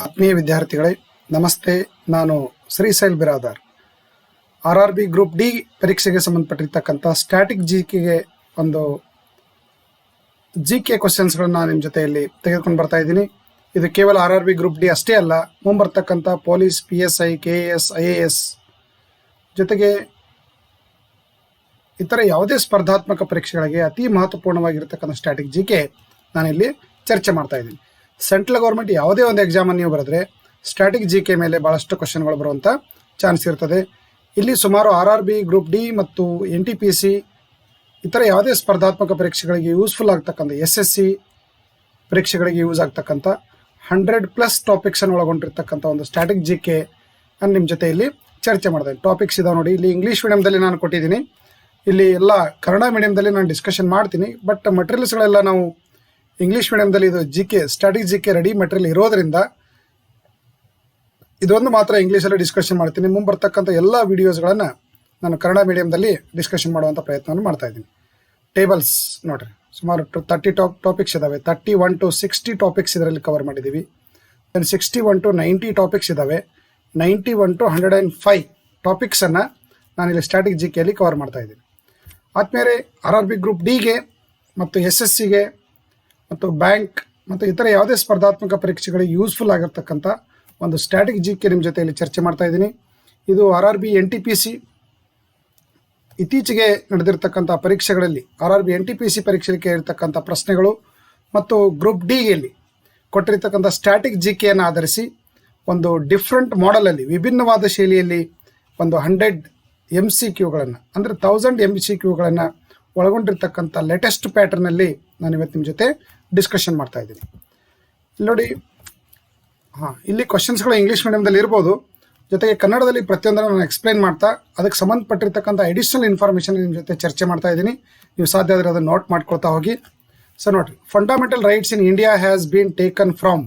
ಆತ್ಮೀಯ ವಿದ್ಯಾರ್ಥಿಗಳೇ ನಮಸ್ತೆ. ನಾನು Shrishail Biradar. RRB group D ಪರೀಕ್ಷೆಗೆ ಸಂಬಂಧಪಟ್ಟಿರ್ತಕ್ಕಂಥ ಸ್ಟ್ಯಾಟಿಕ್ ಜಿಕೆಗೆ ಒಂದು ಜಿಕೆ ಕ್ವಶನ್ಸ್ಗಳನ್ನ ನಿಮ್ಮ ಜೊತೆಯಲ್ಲಿ ತೆಗೆದುಕೊಂಡು ಬರ್ತಾ ಇದ್ದೀನಿ. ಇದು ಕೇವಲ RRB ಗ್ರೂಪ್ ಡಿ ಅಷ್ಟೇ ಅಲ್ಲ, ಮುಂಬರ್ತಕ್ಕಂಥ ಪೊಲೀಸ್, PSI, KAS, IAS ಜೊತೆಗೆ ಇತರ ಯಾವುದೇ ಸ್ಪರ್ಧಾತ್ಮಕ ಪರೀಕ್ಷೆಗಳಿಗೆ ಅತಿ ಮಹತ್ವಪೂರ್ಣವಾಗಿರ್ತಕ್ಕಂಥ ಸ್ಟ್ಯಾಟಿಕ್ ಜಿಕೆ ನಾನಿಲ್ಲಿ ಚರ್ಚೆ ಮಾಡ್ತಾ ಇದ್ದೀನಿ. ಸೆಂಟ್ರಲ್ ಗೌರ್ಮೆಂಟ್ ಯಾವುದೇ ಒಂದು ಎಕ್ಸಾಮನ್ನು ನೀವು ಬರೆದ್ರೆ ಸ್ಟ್ಯಾಟಿಕ್ ಜಿಕೆ ಮೇಲೆ ಭಾಳಷ್ಟು ಕ್ವಶನ್ಗಳು ಬರುವಂಥ ಚಾನ್ಸ್ ಇರ್ತದೆ. ಇಲ್ಲಿ ಸುಮಾರು RRB ಗ್ರೂಪ್ ಡಿ ಮತ್ತು NTPC ಇತರ ಯಾವುದೇ ಸ್ಪರ್ಧಾತ್ಮಕ ಪರೀಕ್ಷೆಗಳಿಗೆ ಯೂಸ್ಫುಲ್ ಆಗ್ತಕ್ಕಂಥ SSC ಪರೀಕ್ಷೆಗಳಿಗೆ ಯೂಸ್ ಆಗ್ತಕ್ಕಂಥ 100+ ಟಾಪಿಕ್ಸನ್ನು ಒಳಗೊಂಡಿರ್ತಕ್ಕಂಥ ಒಂದು ಸ್ಟ್ಯಾಟಿಕ್ ಜಿಕೆ ನಾನು ನಿಮ್ಮ ಜೊತೆಯಲ್ಲಿ ಚರ್ಚೆ ಮಾಡಿದೆ. ಟಾಪಿಕ್ಸ್ ಇದಾವೆ ನೋಡಿ. ಇಲ್ಲಿ ಇಂಗ್ಲೀಷ್ ಮೀಡಿಯಮ್ದಲ್ಲಿ ನಾನು ಕೊಟ್ಟಿದ್ದೀನಿ, ಇಲ್ಲಿ ಎಲ್ಲ ಕನ್ನಡ ಮೀಡಿಯಮ್ದಲ್ಲಿ ನಾನು ಡಿಸ್ಕಷನ್ ಮಾಡ್ತೀನಿ. ಬಟ್ ಮಟೀರಿಯಲ್ಸ್ಗಳೆಲ್ಲ ನಾವು ಇಂಗ್ಲೀಷ್ ಮೀಡಿಯಮ್ದಲ್ಲಿ ಇದು GK static GK ready material ಇರೋದ್ರಿಂದ ಇದೊಂದು ಮಾತ್ರ ಇಂಗ್ಲೀಷಲ್ಲಿ ಡಿಸ್ಕಷನ್ ಮಾಡ್ತೀನಿ. ಮುಂಬರ್ತಕ್ಕಂಥ ಎಲ್ಲ ವೀಡಿಯೋಸ್ಗಳನ್ನು ನಾನು ಕನ್ನಡ ಮೀಡಿಯಮ್ದಲ್ಲಿ ಡಿಸ್ಕಷನ್ ಮಾಡುವಂಥ ಪ್ರಯತ್ನವನ್ನು ಮಾಡ್ತಾ ಇದ್ದೀನಿ. ಟೇಬಲ್ಸ್ ನೋಡಿರಿ, ಸುಮಾರು 30 ಟಾಪಿಕ್ಸ್ ಇದ್ದಾವೆ. 31 to 60 ಟಾಪಿಕ್ಸ್ ಇದರಲ್ಲಿ ಕವರ್ ಮಾಡಿದ್ದೀವಿ. 61 to 90 ಟಾಪಿಕ್ಸ್ ಇದ್ದಾವೆ. 91 to 105 ಟಾಪಿಕ್ಸನ್ನು ನಾನಿಲ್ಲಿ ಸ್ಟ್ಯಾಟಿಕ್ ಜಿಕೆಯಲ್ಲಿ ಕವರ್ ಮಾಡ್ತಾ ಇದ್ದೀನಿ. ಆದ್ಮೇಲೆ RRB ಗ್ರೂಪ್ ಡಿಗೆ ಮತ್ತು SSCಗೆ ಮತ್ತು ಬ್ಯಾಂಕ್ ಮತ್ತು ಇತರ ಯಾವುದೇ ಸ್ಪರ್ಧಾತ್ಮಕ ಪರೀಕ್ಷೆಗಳಿಗೆ ಯೂಸ್ಫುಲ್ ಆಗಿರ್ತಕ್ಕಂಥ ಒಂದು ಸ್ಟ್ಯಾಟಿಕ್ ಜಿಕೆ ನಿಮ್ಮ ಜೊತೆಯಲ್ಲಿ ಚರ್ಚೆ ಮಾಡ್ತಾ ಇದ್ದೀನಿ. ಇದು RRB NTPC ಇತ್ತೀಚೆಗೆ ನಡೆದಿರ್ತಕ್ಕಂಥ ಪರೀಕ್ಷೆಗಳಲ್ಲಿ RRB NTPC ಪರೀಕ್ಷೆಗೆ ಇರತಕ್ಕಂಥ ಪ್ರಶ್ನೆಗಳು ಮತ್ತು ಗ್ರೂಪ್ ಡಿಯಲ್ಲಿ ಕೊಟ್ಟಿರ್ತಕ್ಕಂಥ ಸ್ಟ್ಯಾಟಿಕ್ ಜಿಕೆಯನ್ನು ಆಧರಿಸಿ ಒಂದು ಡಿಫ್ರೆಂಟ್ ಮಾಡೆಲಲ್ಲಿ ವಿಭಿನ್ನವಾದ ಶೈಲಿಯಲ್ಲಿ ಒಂದು 100 MCQಗಳನ್ನು ಅಂದರೆ 1000 MCQಗಳನ್ನು ಒಳಗೊಂಡಿರ್ತಕ್ಕಂಥ ಲೇಟೆಸ್ಟ್ ಪ್ಯಾಟರ್ನಲ್ಲಿ ನಾನು ಇವತ್ತು ನಿಮ್ಮ ಜೊತೆ ಡಿಸ್ಕಷನ್ ಮಾಡ್ತಾ ಇದ್ದೀನಿ. ಇಲ್ಲಿ ನೋಡಿ, ಇಲ್ಲಿ ಕ್ವಶನ್ಸ್ಗಳು ಇಂಗ್ಲೀಷ್ ಮೀಡಿಯಮ್ದಲ್ಲಿ ಇರ್ಬೋದು, ಜೊತೆಗೆ ಕನ್ನಡದಲ್ಲಿ ಪ್ರತಿಯೊಂದನ್ನು ನಾನು ಎಕ್ಸ್ಪ್ಲೈನ್ ಮಾಡ್ತಾ ಅದಕ್ಕೆ ಸಂಬಂಧಪಟ್ಟಿರ್ತಕ್ಕಂಥ ಅಡಿಷನಲ್ ಇನ್ಫಾರ್ಮೇಷನ್ ನಿಮ್ಮ ಜೊತೆ ಚರ್ಚೆ ಮಾಡ್ತಾ ಇದ್ದೀನಿ. ನೀವು ಸಾಧ್ಯ ಆದರೆ ಅದನ್ನು ನೋಟ್ ಮಾಡ್ಕೊಳ್ತಾ ಹೋಗಿ. ಸೊ ನೋಡಿರಿ, fundamental rights in India has been taken from.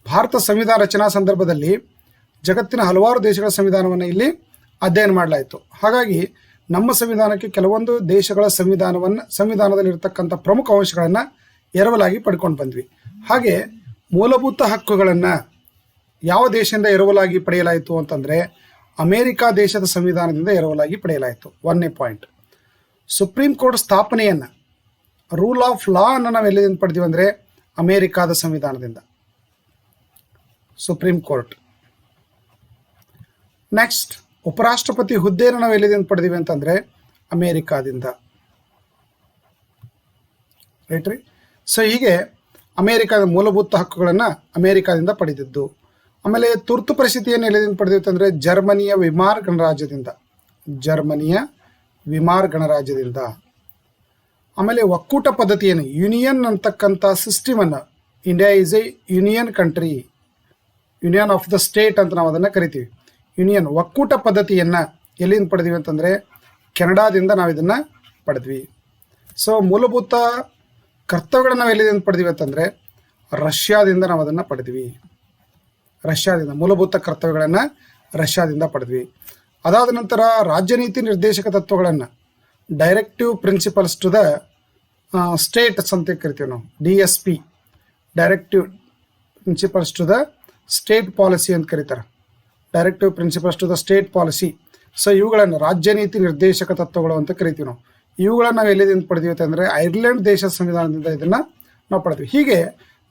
Bharat ಸಂವಿಧಾನ ರಚನಾ ಸಂದರ್ಭದಲ್ಲಿ ಜಗತ್ತಿನ ಹಲವಾರು ದೇಶಗಳ ಸಂವಿಧಾನವನ್ನು ಇಲ್ಲಿ ಅಧ್ಯಯನ ಮಾಡಲಾಯಿತು. ಹಾಗಾಗಿ ನಮ್ಮ ಸಂವಿಧಾನಕ್ಕೆ ಕೆಲವೊಂದು ದೇಶಗಳ ಸಂವಿಧಾನದಲ್ಲಿರ್ತಕ್ಕಂಥ ಪ್ರಮುಖ ಅಂಶಗಳನ್ನು ಎರವಲಾಗಿ ಪಡ್ಕೊಂಡು ಬಂದ್ವಿ. ಹಾಗೆ ಮೂಲಭೂತ ಹಕ್ಕುಗಳನ್ನು ಯಾವ ದೇಶದಿಂದ ಎರವಲಾಗಿ ಪಡೆಯಲಾಯಿತು ಅಂತಂದರೆ ಅಮೇರಿಕಾ ದೇಶದ ಸಂವಿಧಾನದಿಂದ ಎರವಲಾಗಿ ಪಡೆಯಲಾಯಿತು. 1ನೇ ಪಾಯಿಂಟ್. ಸುಪ್ರೀಂ ಕೋರ್ಟ್ ಸ್ಥಾಪನೆಯನ್ನು, ರೂಲ್ ಆಫ್ ಲಾ ಅನ್ನು ನಾವು ಎಲ್ಲಿಂದ ಪಡೆದೀವಿ ಅಂದರೆ ಅಮೇರಿಕಾದ ಸಂವಿಧಾನದಿಂದ, ಸುಪ್ರೀಂ ಕೋರ್ಟ್. ನೆಕ್ಸ್ಟ್, ಉಪರಾಷ್ಟ್ರಪತಿ ಹುದ್ದೆಯನ್ನು ನಾವು ಎಲ್ಲಿಂದ ಪಡೆದೀವಿ ಅಂತಂದರೆ ಅಮೇರಿಕಾದಿಂದ. ರೈಟ್ ರೀ. ಸೊ ಹೀಗೆ ಅಮೇರಿಕಾದ ಮೂಲಭೂತ ಹಕ್ಕುಗಳನ್ನು ಅಮೇರಿಕಾದಿಂದ ಪಡೆದಿದ್ದು. ಆಮೇಲೆ ತುರ್ತು ಪರಿಸ್ಥಿತಿಯನ್ನು ಎಲ್ಲಿಂದ ಪಡೆದಿತ್ತು ಅಂದರೆ ಜರ್ಮನಿಯ ವಿಮಾರ್ ಗಣರಾಜ್ಯದಿಂದ. ಆಮೇಲೆ ಒಕ್ಕೂಟ ಪದ್ಧತಿಯನ್ನು, ಯೂನಿಯನ್ ಅಂತಕ್ಕಂಥ ಸಿಸ್ಟಮನ್ನು, India is a union country, union of the state ಅಂತ ನಾವು ಅದನ್ನು ಕರಿತೀವಿ. ಯೂನಿಯನ್ ಒಕ್ಕೂಟ ಪದ್ಧತಿಯನ್ನು ಎಲ್ಲಿಂದ ಪಡೆದ್ವಿ ಅಂತಂದರೆ ಕೆನಡಾದಿಂದ ನಾವು ಇದನ್ನು ಪಡೆದ್ವಿ. ಸೊ ಮೂಲಭೂತ ಕರ್ತವ್ಯಗಳನ್ನು ನಾವು ಎಲ್ಲಿಂದ ಪಡೆದ್ವಿ ಅಂತಂದರೆ ರಷ್ಯಾದಿಂದ ನಾವು ಅದನ್ನು ಪಡೆದ್ವಿ. ಮೂಲಭೂತ ಕರ್ತವ್ಯಗಳನ್ನು ರಷ್ಯಾದಿಂದ ಪಡೆದ್ವಿ. ಅದಾದ ನಂತರ ರಾಜ್ಯ ನೀತಿ ನಿರ್ದೇಶಕ ತತ್ವಗಳನ್ನು, directive principles to the states ಅಂತ ಕರಿತೀವಿ ನಾವು, DSP, directive principles to the state policy ಅಂತ ಕರೀತಾರೆ, directive principles to the state policy. So ಇವುಗಳನ್ನು ರಾಜ್ಯ ನೀತಿ ನಿರ್ದೇಶಕ ತತ್ವಗಳು ಅಂತ ಕರಿತೀವಿ ನಾವು. ಇವುಗಳನ್ನು ನಾವು ಎಲ್ಲಿಂದ ಪಡೆದೀವಿ ಅಂತಂದರೆ ಐರ್ಲೆಂಡ್ ದೇಶದ ಸಂವಿಧಾನದಿಂದ ಇದನ್ನು ನಾವು ಪಡೆದ್ವಿ. ಹೀಗೆ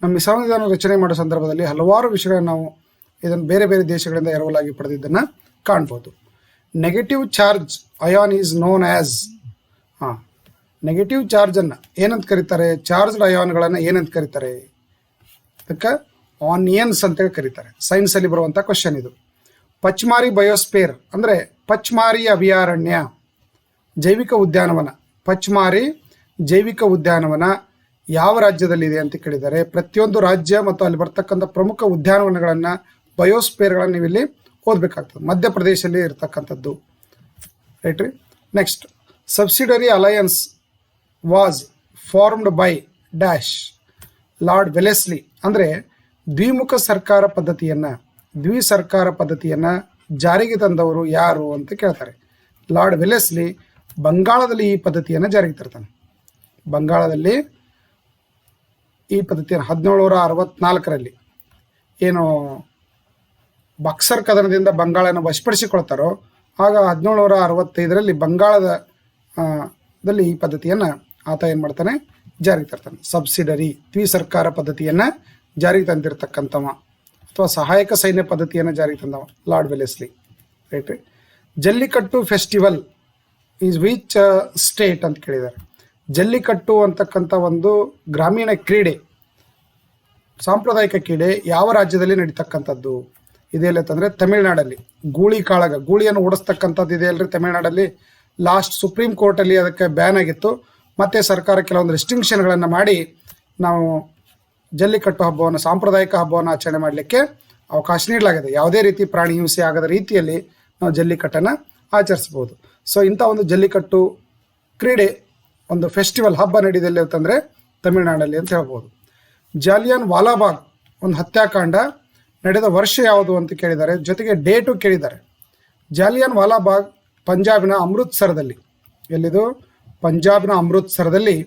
ನಮ್ಮ ಸಂವಿಧಾನ ರಚನೆ ಮಾಡೋ ಸಂದರ್ಭದಲ್ಲಿ ಹಲವಾರು ವಿಷಯಗಳನ್ನು ನಾವು ಇದನ್ನು ಬೇರೆ ಬೇರೆ ದೇಶಗಳಿಂದ ಎರವಲಾಗಿ ಪಡೆದಿದ್ದನ್ನು ಕಾಣ್ಬೋದು. Negative charge ion is known as, negative ಚಾರ್ಜನ್ನು ಏನಂತ ಕರೀತಾರೆ, ಚಾರ್ಜ್ಡ್ ಅಯಾನ್ಗಳನ್ನು ಏನಂತ ಕರೀತಾರೆ, ಅದಕ್ಕೆ ಆನಿಯನ್ಸ್ ಅಂತ ಕರೀತಾರೆ. ಸೈನ್ಸಲ್ಲಿ ಬರುವಂಥ ಕ್ವಶನ್ ಇದು. ಪಚ್ಮಾರಿ ಬಯೋಸ್ಪೇರ್ ಅಂದರೆ ಪಚ್ಮಾರಿ ಅಭಯಾರಣ್ಯ, ಜೈವಿಕ ಉದ್ಯಾನವನ. ಪಚ್ಮಾರಿ ಜೈವಿಕ ಉದ್ಯಾನವನ ಯಾವ ರಾಜ್ಯದಲ್ಲಿದೆ ಅಂತ ಕೇಳಿದ್ದಾರೆ. ಪ್ರತಿಯೊಂದು ರಾಜ್ಯ ಮತ್ತು ಅಲ್ಲಿ ಬರ್ತಕ್ಕಂಥ ಪ್ರಮುಖ ಉದ್ಯಾನವನಗಳನ್ನು, ಬಯೋಸ್ಪೇರ್ಗಳನ್ನು ನೀವು ಇಲ್ಲಿ ಓದಬೇಕಾಗ್ತದೆ. ಮಧ್ಯಪ್ರದೇಶಲ್ಲಿ ಇರತಕ್ಕಂಥದ್ದು. ರೈಟ್ ರೀ. Next, subsidiary alliance was formed by dash lord Wellesley. ಅಂದರೆ ದ್ವಿಮುಖ ಸರ್ಕಾರ ಪದ್ಧತಿಯನ್ನು ಜಾರಿಗೆ ತಂದವರು ಯಾರು ಅಂತ ಕೇಳ್ತಾರೆ. ಲಾರ್ಡ್ ವೆಲೆಸ್ಲಿ ಬಂಗಾಳದಲ್ಲಿ ಈ ಪದ್ಧತಿಯನ್ನು ಜಾರಿಗೆ ತರ್ತಾನೆ. ಬಂಗಾಳದಲ್ಲಿ ಈ ಪದ್ಧತಿಯನ್ನು 1764ರಲ್ಲಿ ಏನು ಬಕ್ಸರ್ ಕದನದಿಂದ ಬಂಗಾಳನ ವಶಪಡಿಸಿಕೊಳ್ತಾರೋ ಆಗ 1765ರಲ್ಲಿ ಬಂಗಾಳದ ದಲ್ಲಿ ಈ ಪದ್ಧತಿಯನ್ನು ಆತ ಏನು ಮಾಡ್ತಾನೆ, ಜಾರಿಗೆ ತರ್ತಾನೆ. ಸಬ್ಸಿಡರಿ ದ್ವಿಸರ್ಕಾರ ಪದ್ಧತಿಯನ್ನು ಜಾರಿಗೆ ತಂದಿರತಕ್ಕಂಥವ ಅಥವಾ ಸಹಾಯಕ ಸೈನ್ಯ ಪದ್ಧತಿಯನ್ನು ಜಾರಿಗೆ ತಂದವ lord Wellesley. Right. Jallikattu festival is which state ಅಂತ ಕೇಳಿದ್ದಾರೆ. ಜಲ್ಲಿಕಟ್ಟು ಅಂತಕ್ಕಂಥ ಒಂದು ಗ್ರಾಮೀಣ ಕ್ರೀಡೆ, ಸಾಂಪ್ರದಾಯಿಕ ಕ್ರೀಡೆ ಯಾವ ರಾಜ್ಯದಲ್ಲಿ ನಡೀತಕ್ಕಂಥದ್ದು ಇದೆಯಲ್ಲ ಅಂತಂದರೆ ತಮಿಳುನಾಡಲ್ಲಿ. ಗೂಳಿ ಕಾಳಗ, ಗೂಳಿಯನ್ನು ಓಡಿಸ್ತಕ್ಕಂಥದ್ದು ಇದೆಯಲ್ಲರಿ ತಮಿಳುನಾಡಲ್ಲಿ. ಲಾಸ್ಟ್ ಸುಪ್ರೀಂ ಕೋರ್ಟಲ್ಲಿ ಅದಕ್ಕೆ ಬ್ಯಾನ್ ಆಗಿತ್ತು. ಮತ್ತೆ ಸರ್ಕಾರ ಕೆಲವೊಂದು ರೆಸ್ಟ್ರಿಕ್ಷನ್ಗಳನ್ನು ಮಾಡಿ ನಾವು ಜಲ್ಲಿಕಟ್ಟು ಹಬ್ಬವನ್ನು, ಸಾಂಪ್ರದಾಯಿಕ ಹಬ್ಬವನ್ನು ಆಚರಣೆ ಮಾಡಲಿಕ್ಕೆ ಅವಕಾಶ ನೀಡಲಾಗಿದೆ. ಯಾವುದೇ ರೀತಿ ಪ್ರಾಣಿ ಹಿಂಸೆ ಆಗದ ರೀತಿಯಲ್ಲಿ ನಾವು ಜಲ್ಲಿಕಟ್ಟನ್ನು ಆಚರಿಸ್ಬೋದು. ಸೊ ಇಂಥ ಒಂದು ಜಲ್ಲಿಕಟ್ಟು ಕ್ರೀಡೆ, ಒಂದು ಫೆಸ್ಟಿವಲ್ ಹಬ್ಬ ನಡೆದಿಲ್ಲ ಅಂತಂದರೆ ತಮಿಳುನಾಡಲ್ಲಿ ಅಂತ ಹೇಳ್ಬೋದು. ಜಾಲಿಯನ್ ವಾಲಾಬಾಗ್ ಒಂದು ಹತ್ಯಾಕಾಂಡ ನಡೆದ ವರ್ಷ ಯಾವುದು ಅಂತ ಕೇಳಿದ್ದಾರೆ, ಜೊತೆಗೆ ಡೇಟು ಕೇಳಿದ್ದಾರೆ. ಜಾಲಿಯನ್ ವಾಲಾಬಾಗ್ ಪಂಜಾಬಿನ ಅಮೃತ್ಸರದಲ್ಲಿ, ಎಲ್ಲಿದು ಪಂಜಾಬ್ನ ಅಮೃತ್ಸರದಲ್ಲಿ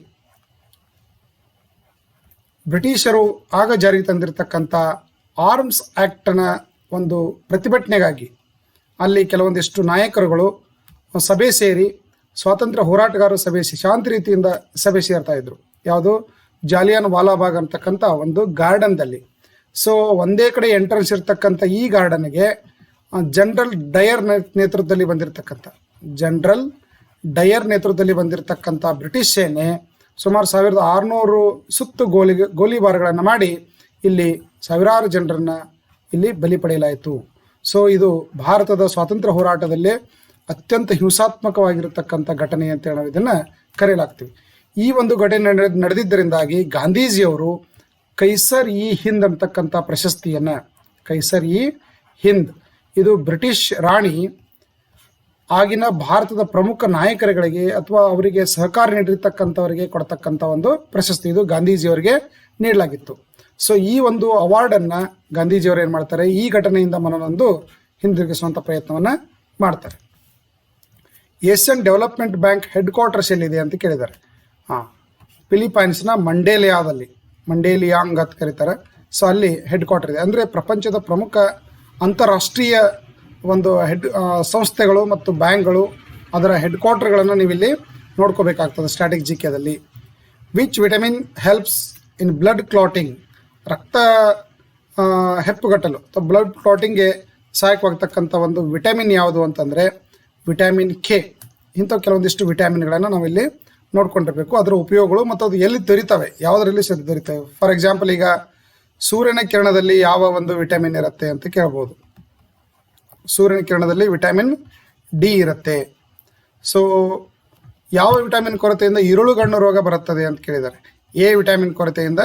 ಬ್ರಿಟಿಷರು ಆಗ ಜಾರಿಗೆ ತಂದಿರತಕ್ಕಂಥ ಆರ್ಮ್ಸ್ ಆ್ಯಕ್ಟನ ಒಂದು ಪ್ರತಿಭಟನೆಗಾಗಿ ಅಲ್ಲಿ ಕೆಲವೊಂದಿಷ್ಟು ನಾಯಕರುಗಳು ಸಭೆ ಸೇರಿ, ಸ್ವಾತಂತ್ರ್ಯ ಹೋರಾಟಗಾರರು ಸಭೆ ಶಾಂತಿ ರೀತಿಯಿಂದ ಸಭೆ ಸೇರ್ತಾ ಇದ್ರು. ಯಾವುದು ಜಾಲಿಯನ್ ವಾಲಾಬಾಗ್ ಅಂತಕ್ಕಂಥ ಒಂದು ಗಾರ್ಡನ್ದಲ್ಲಿ. ಸೊ ಒಂದೇ ಕಡೆ ಎಂಟ್ರೆನ್ಸ್ ಇರ್ತಕ್ಕಂಥ ಈ ಗಾರ್ಡನ್ಗೆ ಜನರಲ್ ಡಯರ್ ನೇತೃತ್ವದಲ್ಲಿ ಬಂದಿರತಕ್ಕಂಥ ಬ್ರಿಟಿಷ್ ಸೇನೆ ಸುಮಾರು 1600 ಸುತ್ತು ಗೋಲಿಬಾರ್ಗಳನ್ನು ಮಾಡಿ ಇಲ್ಲಿ ಸಾವಿರಾರು ಜನರನ್ನು ಇಲ್ಲಿ ಬಲಿ ಪಡೆಯಲಾಯಿತು. ಸೊ ಇದು ಭಾರತದ ಸ್ವಾತಂತ್ರ್ಯ ಹೋರಾಟದಲ್ಲಿ ಅತ್ಯಂತ ಹಿಂಸಾತ್ಮಕವಾಗಿರತಕ್ಕಂಥ ಘಟನೆ ಅಂತ ನಾವು ಇದನ್ನು ಕರೆಯಲಾಗ್ತೀವಿ. ಈ ಒಂದು ಘಟನೆ ನಡೆದಿದ್ದರಿಂದಾಗಿ ಗಾಂಧೀಜಿಯವರು ಕೈಸರ್ ಇ ಹಿಂದ್ ಅಂತಕ್ಕಂಥ ಪ್ರಶಸ್ತಿಯನ್ನು, ಕೈಸರ್ ಇ ಹಿಂದ್ ಇದು ಬ್ರಿಟಿಷ್ ರಾಣಿ ಆಗಿನ ಭಾರತದ ಪ್ರಮುಖ ನಾಯಕರುಗಳಿಗೆ ಅಥವಾ ಅವರಿಗೆ ಸಹಕಾರ ನೀಡಿರ್ತಕ್ಕಂಥವರಿಗೆ ಕೊಡ್ತಕ್ಕಂಥ ಒಂದು ಪ್ರಶಸ್ತಿ, ಇದು ಗಾಂಧೀಜಿಯವರಿಗೆ ನೀಡಲಾಗಿತ್ತು. ಸೊ ಈ ಒಂದು ಅವಾರ್ಡನ್ನು ಗಾಂಧೀಜಿಯವರು ಏನು ಮಾಡ್ತಾರೆ, ಈ ಘಟನೆಯಿಂದ ಮನನೊಂದು ಹಿಂದಿರುಗಿಸುವಂಥ ಪ್ರಯತ್ನವನ್ನು ಮಾಡ್ತಾರೆ. Asian development bank head quarters ಎಲ್ಲಿದೆ ಅಂತ ಕೇಳಿದ್ದಾರೆ. ಫಿಲಿಪೈನ್ಸ್ನ ಮಂಡೇಲಿಯಾಂಗ್ ಅಂತ ಕರೀತಾರೆ. ಸೊ ಅಲ್ಲಿ ಹೆಡ್ ಕ್ವಾರ್ಟರ್ ಇದೆ. ಅಂದರೆ ಪ್ರಪಂಚದ ಪ್ರಮುಖ ಅಂತಾರಾಷ್ಟ್ರೀಯ ಒಂದು ಸಂಸ್ಥೆಗಳು ಮತ್ತು ಬ್ಯಾಂಕ್ಗಳು ಅದರ ಹೆಡ್ ಕ್ವಾರ್ಟರ್ಗಳನ್ನು ನೀವಿಲ್ಲಿ ನೋಡ್ಕೋಬೇಕಾಗ್ತದೆ ಸ್ಟ್ರಾಟಜಿಕದಲ್ಲಿ. Which vitamin helps in blood clotting, ರಕ್ತ ಹೆಪ್ಪುಗಟ್ಟಲು ಅಥವಾ ಬ್ಲಡ್ ಕ್ಲಾಟಿಂಗ್ಗೆ ಸಹಾಯಕವಾಗ್ತಕ್ಕಂಥ ಒಂದು ವಿಟಮಿನ್ ಯಾವುದು ಅಂತಂದರೆ ವಿಟಮಿನ್ ಕೆ. ಇಂಥ ಕೆಲವೊಂದಿಷ್ಟು ವಿಟಮಿನ್ಗಳನ್ನು ನಾವಿಲ್ಲಿ ನೋಡ್ಕೊಂಡಿರಬೇಕು, ಅದರ ಉಪಯೋಗಗಳು ಮತ್ತು ಅದು ಎಲ್ಲಿ ದೊರೀತವೆ, ಯಾವುದರಲ್ಲಿ ದೊರೀತವೆ. ಫಾರ್ ಎಕ್ಸಾಂಪಲ್, ಈಗ ಸೂರ್ಯನ ಕಿರಣದಲ್ಲಿ ಯಾವ ಒಂದು ವಿಟಮಿನ್ ಇರುತ್ತೆ ಅಂತ ಕೇಳ್ಬೋದು. ಸೂರ್ಯನ ಕಿರಣದಲ್ಲಿ ವಿಟಮಿನ್ ಡಿ ಇರುತ್ತೆ. ಸೊ ಯಾವ ವಿಟಮಿನ್ ಕೊರತೆಯಿಂದ ಇರುಳುಗಣ್ಣು ರೋಗ ಬರುತ್ತದೆ ಅಂತ ಕೇಳಿದ್ದಾರೆ. ಎ ವಿಟಮಿನ್ ಕೊರತೆಯಿಂದ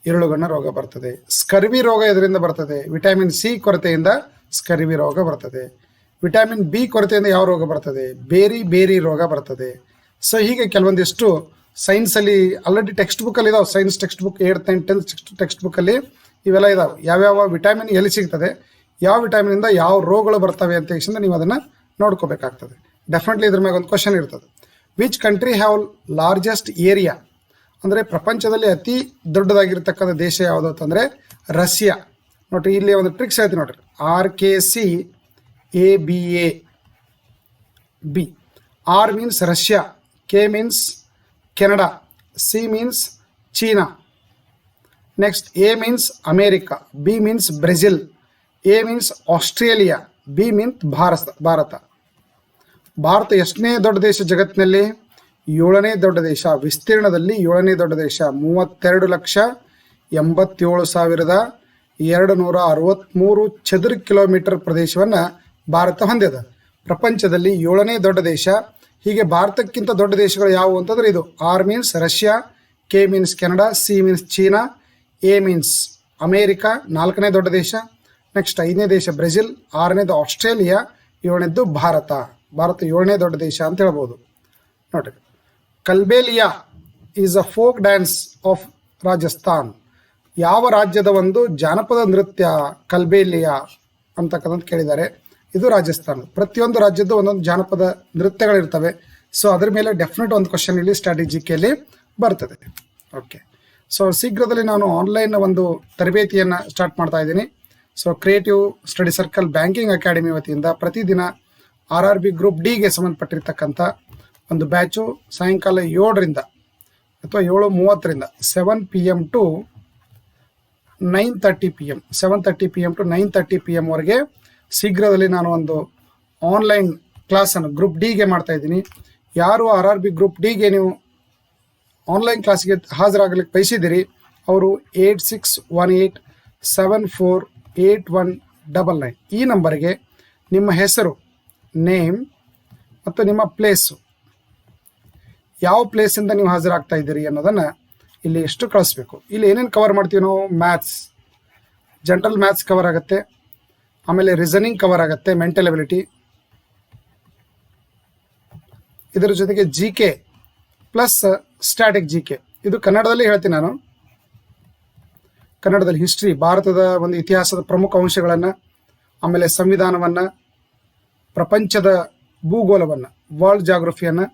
ಇರುಳುಗಣ್ಣು ರೋಗ ಬರ್ತದೆ. ಸ್ಕರ್ವಿ ರೋಗ ಇದರಿಂದ ಬರ್ತದೆ. ವಿಟಮಿನ್ ಸಿ ಕೊರತೆಯಿಂದ ಸ್ಕರ್ವಿ ರೋಗ ಬರ್ತದೆ. ವಿಟಮಿನ್ ಬಿ ಕೊರತೆಯಿಂದ ಯಾವ ರೋಗ ಬರ್ತದೆ, ಬೇರಿ ರೋಗ ಬರ್ತದೆ. ಸೊ ಹೀಗೆ ಕೆಲವೊಂದಿಷ್ಟು ಸೈನ್ಸಲ್ಲಿ ಆಲ್ರೆಡಿ ಟೆಕ್ಸ್ಟ್ ಬುಕ್ಕಲ್ಲಿ ಇದಾವೆ. Science text book 8th and 10th text ಬುಕ್ಕಲ್ಲಿ ಇವೆಲ್ಲ ಇದಾವೆ. ಯಾವ್ಯಾವ ವಿಟಮಿನ್ ಎಲ್ಲಿ ಸಿಗ್ತದೆ, ಯಾವ ವಿಟಮಿನಿಂದ ಯಾವ ರೋಗಗಳು ಬರ್ತವೆ ಅಂತ ಹೇಳಿ ನೀವು ಅದನ್ನು ನೋಡ್ಕೋಬೇಕಾಗ್ತದೆ. ಡೆಫಿನೆಟ್ಲಿ ಇದ್ರ ಮ್ಯಾಗ ಒಂದು ಕ್ವಶನ್ ಇರ್ತದೆ. Which country have largest area, ಅಂದರೆ ಪ್ರಪಂಚದಲ್ಲಿ ಅತಿ ದೊಡ್ಡದಾಗಿರ್ತಕ್ಕಂಥ ದೇಶ ಯಾವುದು ಅಂತಂದರೆ ರಷ್ಯಾ. ನೋಡ್ರಿ, ಇಲ್ಲಿ ಒಂದು ಟ್ರಿಕ್ಸ್ ಹೇಳ್ತೀನಿ ನೋಡ್ರಿ. RKCABA. R means Russia, K means Canada, C means China, next A means America, B means Brazil, A means Australia, B means Bharat. Bharat ಎಷ್ಟನೇ ದೊಡ್ಡ ದೇಶ ಜಗತ್ತಿನಲ್ಲಿ? 7ನೇ ದೊಡ್ಡ ದೇಶ. ವಿಸ್ತೀರ್ಣದಲ್ಲಿ 7ನೇ ದೊಡ್ಡ ದೇಶ. 32,87,263 ಚದುರ ಕಿಲೋಮೀಟರ್ ಪ್ರದೇಶವನ್ನು ಭಾರತ ಹೊಂದಿದೆ. ಪ್ರಪಂಚದಲ್ಲಿ 7ನೇ ದೊಡ್ಡ ದೇಶ. ಹೀಗೆ ಭಾರತಕ್ಕಿಂತ ದೊಡ್ಡ ದೇಶಗಳು ಯಾವುವು ಅಂತಂದರೆ ಇದು. R means Russia, K means Canada, C means China, A means America 4ನೇ ದೊಡ್ಡ ದೇಶ. ನೆಕ್ಸ್ಟ್ 5ನೇ ದೇಶ ಬ್ರೆಜಿಲ್, 6ನೇದು ಆಸ್ಟ್ರೇಲಿಯಾ, 7ನೇದು ಭಾರತ. ಭಾರತ 7ನೇ ದೊಡ್ಡ ದೇಶ ಅಂತ ಹೇಳ್ಬೋದು. ನೋಡಿರಿ, Kalbelia is a folk dance of Rajasthan. ಯಾವ ರಾಜ್ಯದ ಒಂದು ಜಾನಪದ ನೃತ್ಯ ಕಲ್ಬೇಲಿಯಾ ಅಂತಕ್ಕಂಥ ಕೇಳಿದ್ದಾರೆ. ಇದು ರಾಜಸ್ಥಾನ. ಪ್ರತಿಯೊಂದು ರಾಜ್ಯದ್ದು ಒಂದೊಂದು ಜಾನಪದ ನೃತ್ಯಗಳಿರ್ತವೆ. ಸೊ ಅದ್ರ ಮೇಲೆ ಡೆಫಿನೆಟ್ ಒಂದು ಕ್ವಶನ್ ಇಲ್ಲಿ ಸ್ಟ್ರಾಟಜಿಕಲ್ಲಿ ಬರ್ತದೆ. ಓಕೆ, ಸೊ ಶೀಘ್ರದಲ್ಲಿ ನಾನು ಆನ್ಲೈನ್ ಒಂದು ತರಬೇತಿಯನ್ನು ಸ್ಟಾರ್ಟ್ ಮಾಡ್ತಾ ಇದ್ದೀನಿ. So creative study circle banking academy ವತಿಯಿಂದ ಪ್ರತಿದಿನ RRB ಗ್ರೂಪ್ ಡಿಗೆ ಸಂಬಂಧಪಟ್ಟಿರ್ತಕ್ಕಂಥ ಒಂದು ಬ್ಯಾಚು ಸಾಯಂಕಾಲ 7ರಿಂದ ಅಥವಾ 7:30ರಿಂದ 7 PM to 9:30 PM 7:30 PM to 9:30 PM ವರೆಗೆ ಶೀಘ್ರದಲ್ಲಿ ನಾನು ಒಂದು ಆನ್ಲೈನ್ ಕ್ಲಾಸನ್ನು ಗ್ರೂಪ್ ಡಿಗೆ ಮಾಡ್ತಾ ಇದ್ದೀನಿ. ಯಾರು RRB ಗ್ರೂಪ್ ಡಿಗೆ ನೀವು ಆನ್ಲೈನ್ ಕ್ಲಾಸ್ಗೆ ಹಾಜರಾಗಲಿಕ್ಕೆ ಬಯಸಿದ್ದೀರಿ ಅವರು 8618748199 ಈ ನಂಬರ್ಗೆ ನಿಮ್ಮ ಹೆಸರು, ನೇಮ್ ಮತ್ತು ನಿಮ್ಮ ಪ್ಲೇಸು, ಯಾವ ಪ್ಲೇಸಿಂದ ನೀವು ಹಾಜರಾಗ್ತಾ ಇದ್ದೀರಿ ಅನ್ನೋದನ್ನು ಇಲ್ಲಿ ಎಷ್ಟು ಕಳಿಸ್ಬೇಕು. ಇಲ್ಲಿ ಏನೇನು ಕವರ್ ಮಾಡ್ತೀವಿ ನಾವು, ಮ್ಯಾಥ್ಸ್, ಜನರಲ್ ಮ್ಯಾಥ್ಸ್ ಕವರ್ ಆಗುತ್ತೆ, ಆಮೇಲೆ ರೀಸನಿಂಗ್ ಕವರ್ ಆಗುತ್ತೆ, ಮೆಂಟಲ್ ಎಬಿಲಿಟಿ, ಇದರ ಜೊತೆಗೆ GK ಪ್ಲಸ್ ಸ್ಟ್ಯಾಟಿಕ್ GK. ಇದು ಕನ್ನಡದಲ್ಲಿ ಹೇಳ್ತೀನಿ ನಾನು. ಕನ್ನಡದಲ್ಲಿ ಹಿಸ್ಟ್ರಿ, ಭಾರತದ ಒಂದು ಇತಿಹಾಸದ ಪ್ರಮುಖ ಅಂಶಗಳನ್ನು, ಆಮೇಲೆ ಸಂವಿಧಾನವನ್ನು, ಪ್ರಪಂಚದ ಭೂಗೋಳವನ್ನು, ವರ್ಲ್ಡ್ ಜಾಗ್ರಫಿಯನ್ನು,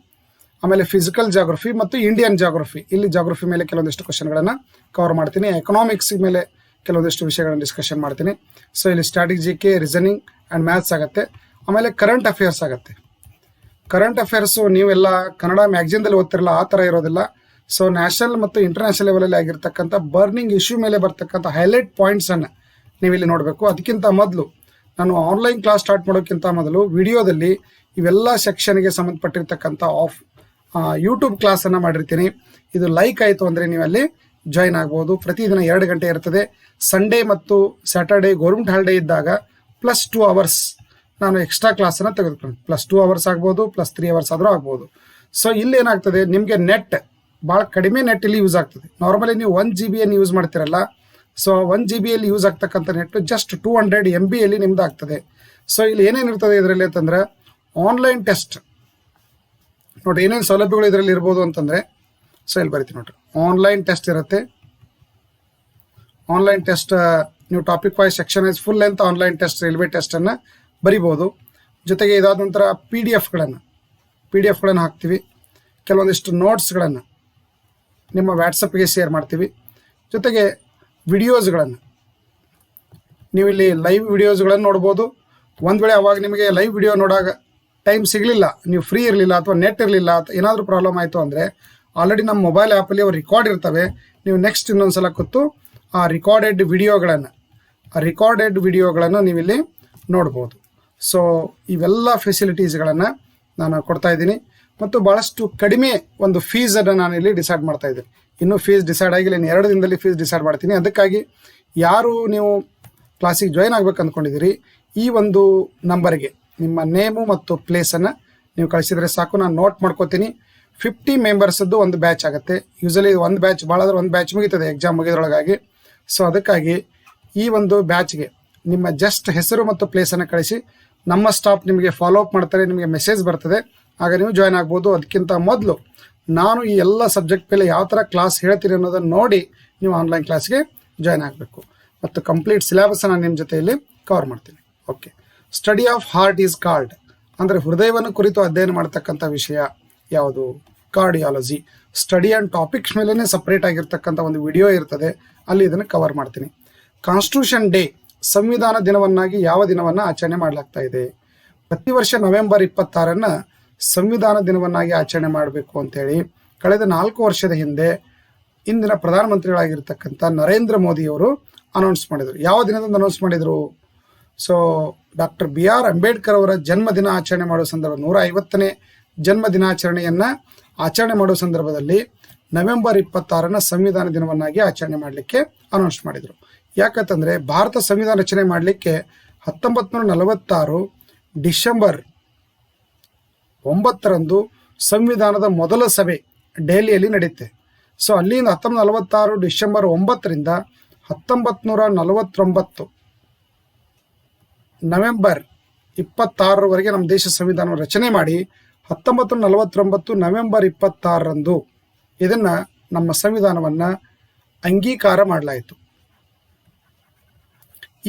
ಆಮೇಲೆ ಫಿಸಿಕಲ್ ಜಾಗ್ರಫಿ ಮತ್ತು ಇಂಡಿಯನ್ ಜಾಗ್ರಫಿ, ಇಲ್ಲಿ ಜಾಗ್ರಫಿ ಮೇಲೆ ಕೆಲವೊಂದಿಷ್ಟು ಕ್ವಶನ್ಗಳನ್ನು ಕವರ್ ಮಾಡ್ತೀನಿ. ಎಕನಾಮಿಕ್ಸ್ ಮೇಲೆ ಕೆಲವೊಂದಿಷ್ಟು ವಿಷಯಗಳನ್ನು ಡಿಸ್ಕಷನ್ ಮಾಡ್ತೀನಿ. ಸೊ ಇಲ್ಲಿ static GK, reasoning and maths ಆಗುತ್ತೆ. ಆಮೇಲೆ ಕರೆಂಟ್ ಅಫೇರ್ಸ್ ಆಗುತ್ತೆ. ಕರೆಂಟ್ ಅಫೇರ್ಸು ನೀವೆಲ್ಲ ಕನ್ನಡ ಮ್ಯಾಗ್ಝಿನ್ದಲ್ಲಿ ಓದ್ತಿರಲ್ಲ, ಆ ಥರ ಇರೋದಿಲ್ಲ. ಸೊ ನ್ಯಾಷನಲ್ ಮತ್ತು ಇಂಟರ್ನ್ಯಾಷನಲ್ ಲೆವೆಲಲ್ಲಿ ಆಗಿರ್ತಕ್ಕಂಥ ಬರ್ನಿಂಗ್ ಇಶ್ಯೂ ಮೇಲೆ ಬರ್ತಕ್ಕಂಥ ಹೈಲೈಟ್ ಪಾಯಿಂಟ್ಸನ್ನು ನೀವಿಲ್ಲಿ ನೋಡಬೇಕು. ಅದಕ್ಕಿಂತ ಮೊದಲು ನಾನು ಆನ್ಲೈನ್ ಕ್ಲಾಸ್ ಸ್ಟಾರ್ಟ್ ಮಾಡೋಕ್ಕಿಂತ ಮೊದಲು ವಿಡಿಯೋದಲ್ಲಿ ಇವೆಲ್ಲ ಸೆಕ್ಷನ್ಗೆ ಸಂಬಂಧಪಟ್ಟಿರ್ತಕ್ಕಂಥ ಯೂಟ್ಯೂಬ್ ಕ್ಲಾಸನ್ನು ಮಾಡಿರ್ತೀನಿ. ಇದು ಲೈಕ್ ಆಯಿತು ಅಂದರೆ ನೀವಲ್ಲಿ ಜಾಯ್ನ್ ಆಗ್ಬೋದು. ಪ್ರತಿದಿನ 2 ಗಂಟೆ ಇರ್ತದೆ. ಸಂಡೇ ಮತ್ತು ಸ್ಯಾಟರ್ಡೇ ಗೌರ್ಮೆಂಟ್ ಹಾಲಿಡೇ ಇದ್ದಾಗ +2 ಅವರ್ಸ್ ನಾನು ಎಕ್ಸ್ಟ್ರಾ ಕ್ಲಾಸನ್ನು ತೆಗೆದುಕೊಂಡು +2 ಅವರ್ಸ್ ಆಗ್ಬೋದು, +3 ಅವರ್ಸ್ ಆದರೂ ಆಗ್ಬೋದು. ಸೊ ಇಲ್ಲಿ ಏನಾಗ್ತದೆ, ನಿಮಗೆ ನೆಟ್ ಭಾಳ ಕಡಿಮೆ ನೆಟ್ ಇಲ್ಲಿ ಯೂಸ್ ಆಗ್ತದೆ. ನಾರ್ಮಲಿ ನೀವು 1 GB ಯೂಸ್ ಮಾಡ್ತಿರಲ್ಲ, ಸೊ 1 GB ಯೂಸ್ ಆಗ್ತಕ್ಕಂಥ ನೆಟ್ಟು ಜಸ್ಟ್ 200 MB ನಿಮ್ದು ಆಗ್ತದೆ. ಸೊ ಇಲ್ಲಿ ಏನೇನು ಇರ್ತದೆ ಇದರಲ್ಲಿ ಅಂತಂದರೆ, ಆನ್ಲೈನ್ ಟೆಸ್ಟ್ ನೋಡಿ, ಏನೇನು ಸೌಲಭ್ಯಗಳು ಇದರಲ್ಲಿ ಇರ್ಬೋದು ಅಂತಂದರೆ, ಸೊ ಇಲ್ಲಿ ಬರಿತೀನಿ ನೋಡ್ರಿ. ಆನ್ಲೈನ್ ಟೆಸ್ಟ್ ಇರುತ್ತೆ. ಆನ್ಲೈನ್ ಟೆಸ್ಟ್ ನೀವು topic wise section wise full length online test, railway ಟೆಸ್ಟನ್ನು ಬರಿಬೋದು. ಜೊತೆಗೆ ಇದಾದ ನಂತರ PDF ಗಳನ್ನು ಹಾಕ್ತೀವಿ. ಕೆಲವೊಂದಿಷ್ಟು ನೋಟ್ಸ್ಗಳನ್ನು ನಿಮ್ಮ ವ್ಯಾಟ್ಸಪ್ಗೆ ಶೇರ್ ಮಾಡ್ತೀವಿ. ಜೊತೆಗೆ ವಿಡಿಯೋಸ್ಗಳನ್ನು ನೀವಿಲ್ಲಿ ಲೈವ್ ವಿಡಿಯೋಸ್ಗಳನ್ನು ನೋಡ್ಬೋದು. ಒಂದು ವೇಳೆ ಅವಾಗ ನಿಮಗೆ ಲೈವ್ ವಿಡಿಯೋ ನೋಡಾಗ ಟೈಮ್ ಸಿಗಲಿಲ್ಲ, ನೀವು ಫ್ರೀ ಇರಲಿಲ್ಲ ಅಥವಾ ನೆಟ್ ಇರಲಿಲ್ಲ ಅಥವಾ ಏನಾದರೂ ಪ್ರಾಬ್ಲಮ್ ಆಯಿತು ಅಂದರೆ ಆಲ್ರೆಡಿ ನಮ್ಮ ಮೊಬೈಲ್ ಆ್ಯಪಲ್ಲಿ ಅವು ರೆಕಾರ್ಡ್ ಇರ್ತವೆ. ನೀವು ನೆಕ್ಸ್ಟ್ ಇನ್ನೊಂದು ಸಲ ಕೂತು ಆ ರಿಕಾರ್ಡೆಡ್ ವಿಡಿಯೋಗಳನ್ನು ನೀವಿಲ್ಲಿ ನೋಡ್ಬೋದು. ಸೊ ಇವೆಲ್ಲ ಫೆಸಿಲಿಟೀಸ್ಗಳನ್ನು ನಾನು ಕೊಡ್ತಾ ಇದ್ದೀನಿ. ಮತ್ತು ಭಾಳಷ್ಟು ಕಡಿಮೆ ಒಂದು ಫೀಸನ್ನು ನಾನು ಇಲ್ಲಿ ಡಿಸೈಡ್ ಮಾಡ್ತಾ ಇದ್ದೀನಿ. ಇನ್ನೂ ಫೀಸ್ ಡಿಸೈಡ್ ಆಗಿಲ್ಲ, ಇನ್ನು 2 ದಿನದಲ್ಲಿ ಫೀಸ್ ಡಿಸೈಡ್ ಮಾಡ್ತೀನಿ. ಅದಕ್ಕಾಗಿ ಯಾರು ನೀವು ಕ್ಲಾಸಿಗೆ ಜಾಯ್ನ್ ಆಗ್ಬೇಕು ಅಂದ್ಕೊಂಡಿದ್ದೀರಿ, ಈ ಒಂದು ನಂಬರ್ಗೆ ನಿಮ್ಮ ನೇಮು ಮತ್ತು ಪ್ಲೇಸನ್ನು ನೀವು ಕಳಿಸಿದರೆ ಸಾಕು, ನಾನು ನೋಟ್ ಮಾಡ್ಕೋತೀನಿ. 50 ಮೆಂಬರ್ಸದ್ದು ಒಂದು ಬ್ಯಾಚ್ ಆಗುತ್ತೆ. ಯೂಸಲಿ ಒಂದು ಬ್ಯಾಚ್ ಭಾಳಾದ್ರೆ ಒಂದು ಬ್ಯಾಚ್ ಮುಗಿತದೆ ಎಕ್ಸಾಮ್ ಮುಗಿದ್ರೊಳಗಾಗಿ. ಸೊ ಅದಕ್ಕಾಗಿ ಈ ಒಂದು ಬ್ಯಾಚ್ಗೆ ನಿಮ್ಮ ಜಸ್ಟ್ ಹೆಸರು ಮತ್ತು ಪ್ಲೇಸನ್ನು ಕಳಿಸಿ, ನಮ್ಮ ಸ್ಟಾಫ್ ನಿಮಗೆ ಫಾಲೋ ಅಪ್ ಮಾಡ್ತಾರೆ, ನಿಮಗೆ ಮೆಸೇಜ್ ಬರ್ತದೆ, ಆಗ ನೀವು ಜಾಯ್ನ್ ಆಗ್ಬೋದು. ಅದಕ್ಕಿಂತ ಮೊದಲು ನಾನು ಈ ಎಲ್ಲ ಸಬ್ಜೆಕ್ಟ್ ಮೇಲೆ ಯಾವ ಥರ ಕ್ಲಾಸ್ ಹೇಳ್ತೀನಿ ಅನ್ನೋದನ್ನು ನೋಡಿ ನೀವು ಆನ್ಲೈನ್ ಕ್ಲಾಸ್ಗೆ ಜಾಯ್ನ್ ಆಗಬೇಕು. ಮತ್ತು ಕಂಪ್ಲೀಟ್ ಸಿಲೆಬಸ್ಸನ್ನು ನಿಮ್ಮ ಜೊತೆಯಲ್ಲಿ ಕವರ್ ಮಾಡ್ತೀನಿ. Okay, study of heart is called ಅಂದರೆ ಹೃದಯವನ್ನು ಕುರಿತು ಅಧ್ಯಯನ ಮಾಡ್ತಕ್ಕಂಥ ವಿಷಯ ಯಾವುದು, ಕಾರ್ಡಿಯಾಲಜಿ. ಸ್ಟಡಿ ಆ್ಯಂಡ್ ಟಾಪಿಕ್ಸ್ ಮೇಲೇ ಸಪ್ರೇಟ್ ಆಗಿರ್ತಕ್ಕಂಥ ಒಂದು ವಿಡಿಯೋ ಇರ್ತದೆ, ಅಲ್ಲಿ ಇದನ್ನು ಕವರ್ ಮಾಡ್ತೀನಿ. ಕಾನ್ಸ್ಟಿಟ್ಯೂಷನ್ ಡೇ, ಸಂವಿಧಾನ ದಿನವನ್ನಾಗಿ ಯಾವ ದಿನವನ್ನು ಆಚರಣೆ ಮಾಡಲಾಗ್ತಾ ಇದೆ? ಪ್ರತಿ ವರ್ಷ ನವೆಂಬರ್ 26 ಸಂವಿಧಾನ ದಿನವನ್ನಾಗಿ ಆಚರಣೆ ಮಾಡಬೇಕು ಅಂತೇಳಿ ಕಳೆದ 4 ವರ್ಷದ ಹಿಂದೆ ಇಂದಿನ ಪ್ರಧಾನಮಂತ್ರಿಗಳಾಗಿರ್ತಕ್ಕಂಥ ನರೇಂದ್ರ ಮೋದಿಯವರು ಅನೌನ್ಸ್ ಮಾಡಿದರು. ಯಾವ ದಿನದಂದು ಅನೌನ್ಸ್ ಮಾಡಿದರು? ಸೊ ಡಾಕ್ಟರ್ BR ಅಂಬೇಡ್ಕರ್ ಅವರ ಜನ್ಮದಿನ ಆಚರಣೆ ಮಾಡುವ ಸಂದರ್ಭ, 150ನೇ ಜನ್ಮ ದಿನಾಚರಣೆಯನ್ನು ಆಚರಣೆ ಮಾಡುವ ಸಂದರ್ಭದಲ್ಲಿ ನವೆಂಬರ್ 26 ಸಂವಿಧಾನ ದಿನವನ್ನಾಗಿ ಆಚರಣೆ ಮಾಡಲಿಕ್ಕೆ ಅನೌನ್ಸ್ ಮಾಡಿದರು. ಯಾಕಂತಂದರೆ ಭಾರತ ಸಂವಿಧಾನ ರಚನೆ ಮಾಡಲಿಕ್ಕೆ 1946 ಡಿಸೆಂಬರ್ 9ರಂದು ಸಂವಿಧಾನದ ಮೊದಲ ಸಭೆ ದೆಹಲಿಯಲ್ಲಿ ನಡೆಯುತ್ತೆ. ಸೊ ಅಲ್ಲಿಂದ 1946 ಡಿಸೆಂಬರ್ 9ರಿಂದ 1949 ನವೆಂಬರ್ 26ರವರೆಗೆ ನಮ್ಮ ದೇಶ ಸಂವಿಧಾನವನ್ನು ರಚನೆ ಮಾಡಿ 1949 ನವೆಂಬರ್ 26ರಂದು ಇದನ್ನು ನಮ್ಮ ಸಂವಿಧಾನವನ್ನು ಅಂಗೀಕಾರ ಮಾಡಲಾಯಿತು.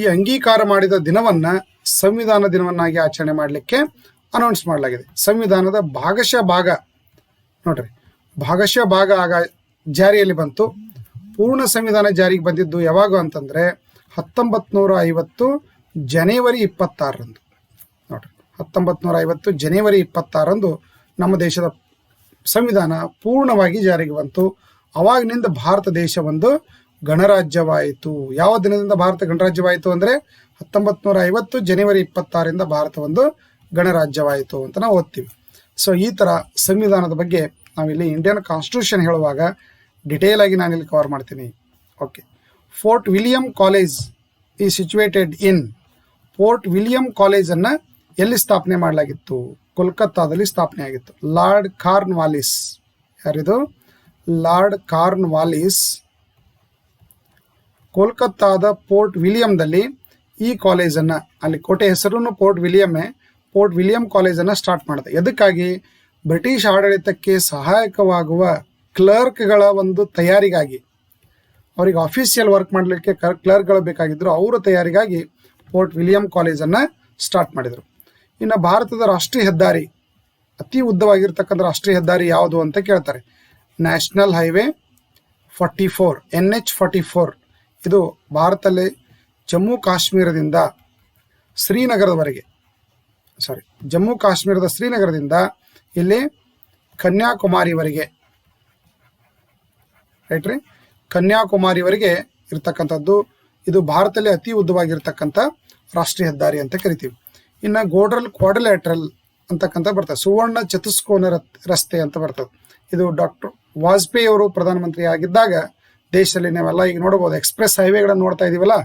ಈ ಅಂಗೀಕಾರ ಮಾಡಿದ ದಿನವನ್ನು ಸಂವಿಧಾನ ದಿನವನ್ನಾಗಿ ಆಚರಣೆ ಮಾಡಲಿಕ್ಕೆ ಅನೌನ್ಸ್ ಮಾಡಲಾಗಿದೆ. ಸಂವಿಧಾನದ ಭಾಗಶಃ ಭಾಗ ನೋಡ್ರಿ, ಭಾಗಶಃ ಭಾಗ ಆಗ ಜಾರಿಯಲ್ಲಿ ಬಂತು. ಪೂರ್ಣ ಸಂವಿಧಾನ ಜಾರಿಗೆ ಬಂದಿದ್ದು ಯಾವಾಗ ಅಂತಂದರೆ 1950 ಜನವರಿ 26ರಂದು. ನೋಡ್ರಿ, 1950 ಜನವರಿ 26ರಂದು ನಮ್ಮ ದೇಶದ ಸಂವಿಧಾನ ಪೂರ್ಣವಾಗಿ ಜಾರಿಗೆ ಬಂತು. ಅವಾಗಿನಿಂದ ಭಾರತ ದೇಶ ಒಂದು ಗಣರಾಜ್ಯವಾಯಿತು. ಯಾವ ದಿನದಿಂದ ಭಾರತ ಗಣರಾಜ್ಯವಾಯಿತು ಅಂದರೆ 1950 ಜನವರಿ 26ರಿಂದ ಭಾರತ ಒಂದು ಗಣರಾಜ್ಯವಾಯಿತು ಅಂತ ನಾವು ಓದ್ತೀವಿ. ಸೊ ಈ ಥರ ಸಂವಿಧಾನದ ಬಗ್ಗೆ ನಾವಿಲ್ಲಿ ಇಂಡಿಯನ್ ಕಾನ್ಸ್ಟಿಟ್ಯೂಷನ್ ಹೇಳುವಾಗ ಡಿಟೇಲ್ ಆಗಿ ನಾನಿಲ್ಲಿ ಕವರ್ ಮಾಡ್ತೀನಿ. ಓಕೆ, ಫೋರ್ಟ್ ವಿಲಿಯಂ ಕಾಲೇಜ್ ಈ ಸಿಚುವೇಟೆಡ್ ಇನ್. ಫೋರ್ಟ್ ವಿಲಿಯಂ ಕಾಲೇಜನ್ನು ಎಲ್ಲಿ ಸ್ಥಾಪನೆ ಮಾಡಲಾಗಿತ್ತು? ಕೋಲ್ಕತ್ತಾದಲ್ಲಿ ಸ್ಥಾಪನೆ ಆಗಿತ್ತು. ಲಾರ್ಡ್ ಕಾರ್ನ್ವಾಲಿಸ್, ಯಾರಿದು? ಲಾರ್ಡ್ ಕಾರ್ನ್ವಾಲಿಸ್ ಕೋಲ್ಕತ್ತಾದ ಪೋರ್ಟ್ ವಿಲಿಯಂದಲ್ಲಿ ಈ ಕಾಲೇಜನ್ನು, ಅಲ್ಲಿ ಕೋಟೆ ಹೆಸರು ಪೋರ್ಟ್ ವಿಲಿಯಮ್ಮೇ, ಪೋರ್ಟ್ ವಿಲಿಯಂ ಕಾಲೇಜನ್ನು ಸ್ಟಾರ್ಟ್ ಮಾಡಿದೆ. ಎದಕ್ಕಾಗಿ? ಬ್ರಿಟಿಷ್ ಆಡಳಿತಕ್ಕೆ ಸಹಾಯಕವಾಗುವ ಕ್ಲರ್ಕ್ಗಳ ಒಂದು ತಯಾರಿಗಾಗಿ, ಅವರಿಗೆ ಆಫೀಸಿಯಲ್ ವರ್ಕ್ ಮಾಡಲಿಕ್ಕೆ ಕ್ಲರ್ಕ್ಗಳು ಬೇಕಾಗಿದ್ದರು, ಅವರ ತಯಾರಿಗಾಗಿ ಪೋರ್ಟ್ ವಿಲಿಯಂ ಕಾಲೇಜನ್ನು ಸ್ಟಾರ್ಟ್ ಮಾಡಿದರು. ಇನ್ನು ಭಾರತದ ರಾಷ್ಟ್ರೀಯ ಹೆದ್ದಾರಿ, ಅತಿ ಉದ್ದವಾಗಿರ್ತಕ್ಕಂಥ ರಾಷ್ಟ್ರೀಯ ಹೆದ್ದಾರಿ ಯಾವುದು ಅಂತ ಕೇಳ್ತಾರೆ. National highway 44, NH 44. ಇದು ಭಾರತದಲ್ಲಿ ಜಮ್ಮು ಕಾಶ್ಮೀರದಿಂದ ಶ್ರೀನಗರದವರೆಗೆ, ಜಮ್ಮು ಕಾಶ್ಮೀರದ ಶ್ರೀನಗರದಿಂದ ಇಲ್ಲಿ ಕನ್ಯಾಕುಮಾರಿವರೆಗೆ, ರೈಟ್ ರೀ, ಕನ್ಯಾಕುಮಾರಿವರೆಗೆ ಇರ್ತಕ್ಕಂಥದ್ದು. ಇದು ಭಾರತದಲ್ಲಿ ಅತಿ ಉದ್ದವಾಗಿರ್ತಕ್ಕಂಥ ರಾಷ್ಟ್ರೀಯ ಹೆದ್ದಾರಿ ಅಂತ ಕರಿತೀವಿ. ಇನ್ನು ಗೋಲ್ಡನ್ ಕ್ವಾಡ್ರಿಲ್ಯಾಟ್ರಲ್ ಅಂತಕ್ಕಂಥ ಬರ್ತದೆ, ಸುವರ್ಣ ಚತುಷ್ಕೋನ ರಸ್ತೆ ಅಂತ ಬರ್ತದೆ. ಇದು ಡಾಕ್ಟರ್ ವಾಜಪೇಯಿ ಅವರು ಪ್ರಧಾನಮಂತ್ರಿ ಆಗಿದ್ದಾಗ ದೇಶದಲ್ಲಿ ನಾವೆಲ್ಲ ಈಗ ನೋಡ್ಬೋದು, ಎಕ್ಸ್ಪ್ರೆಸ್ ಹೈವೇಗಳನ್ನು ನೋಡ್ತಾ ಇದೀವಲ್ಲ,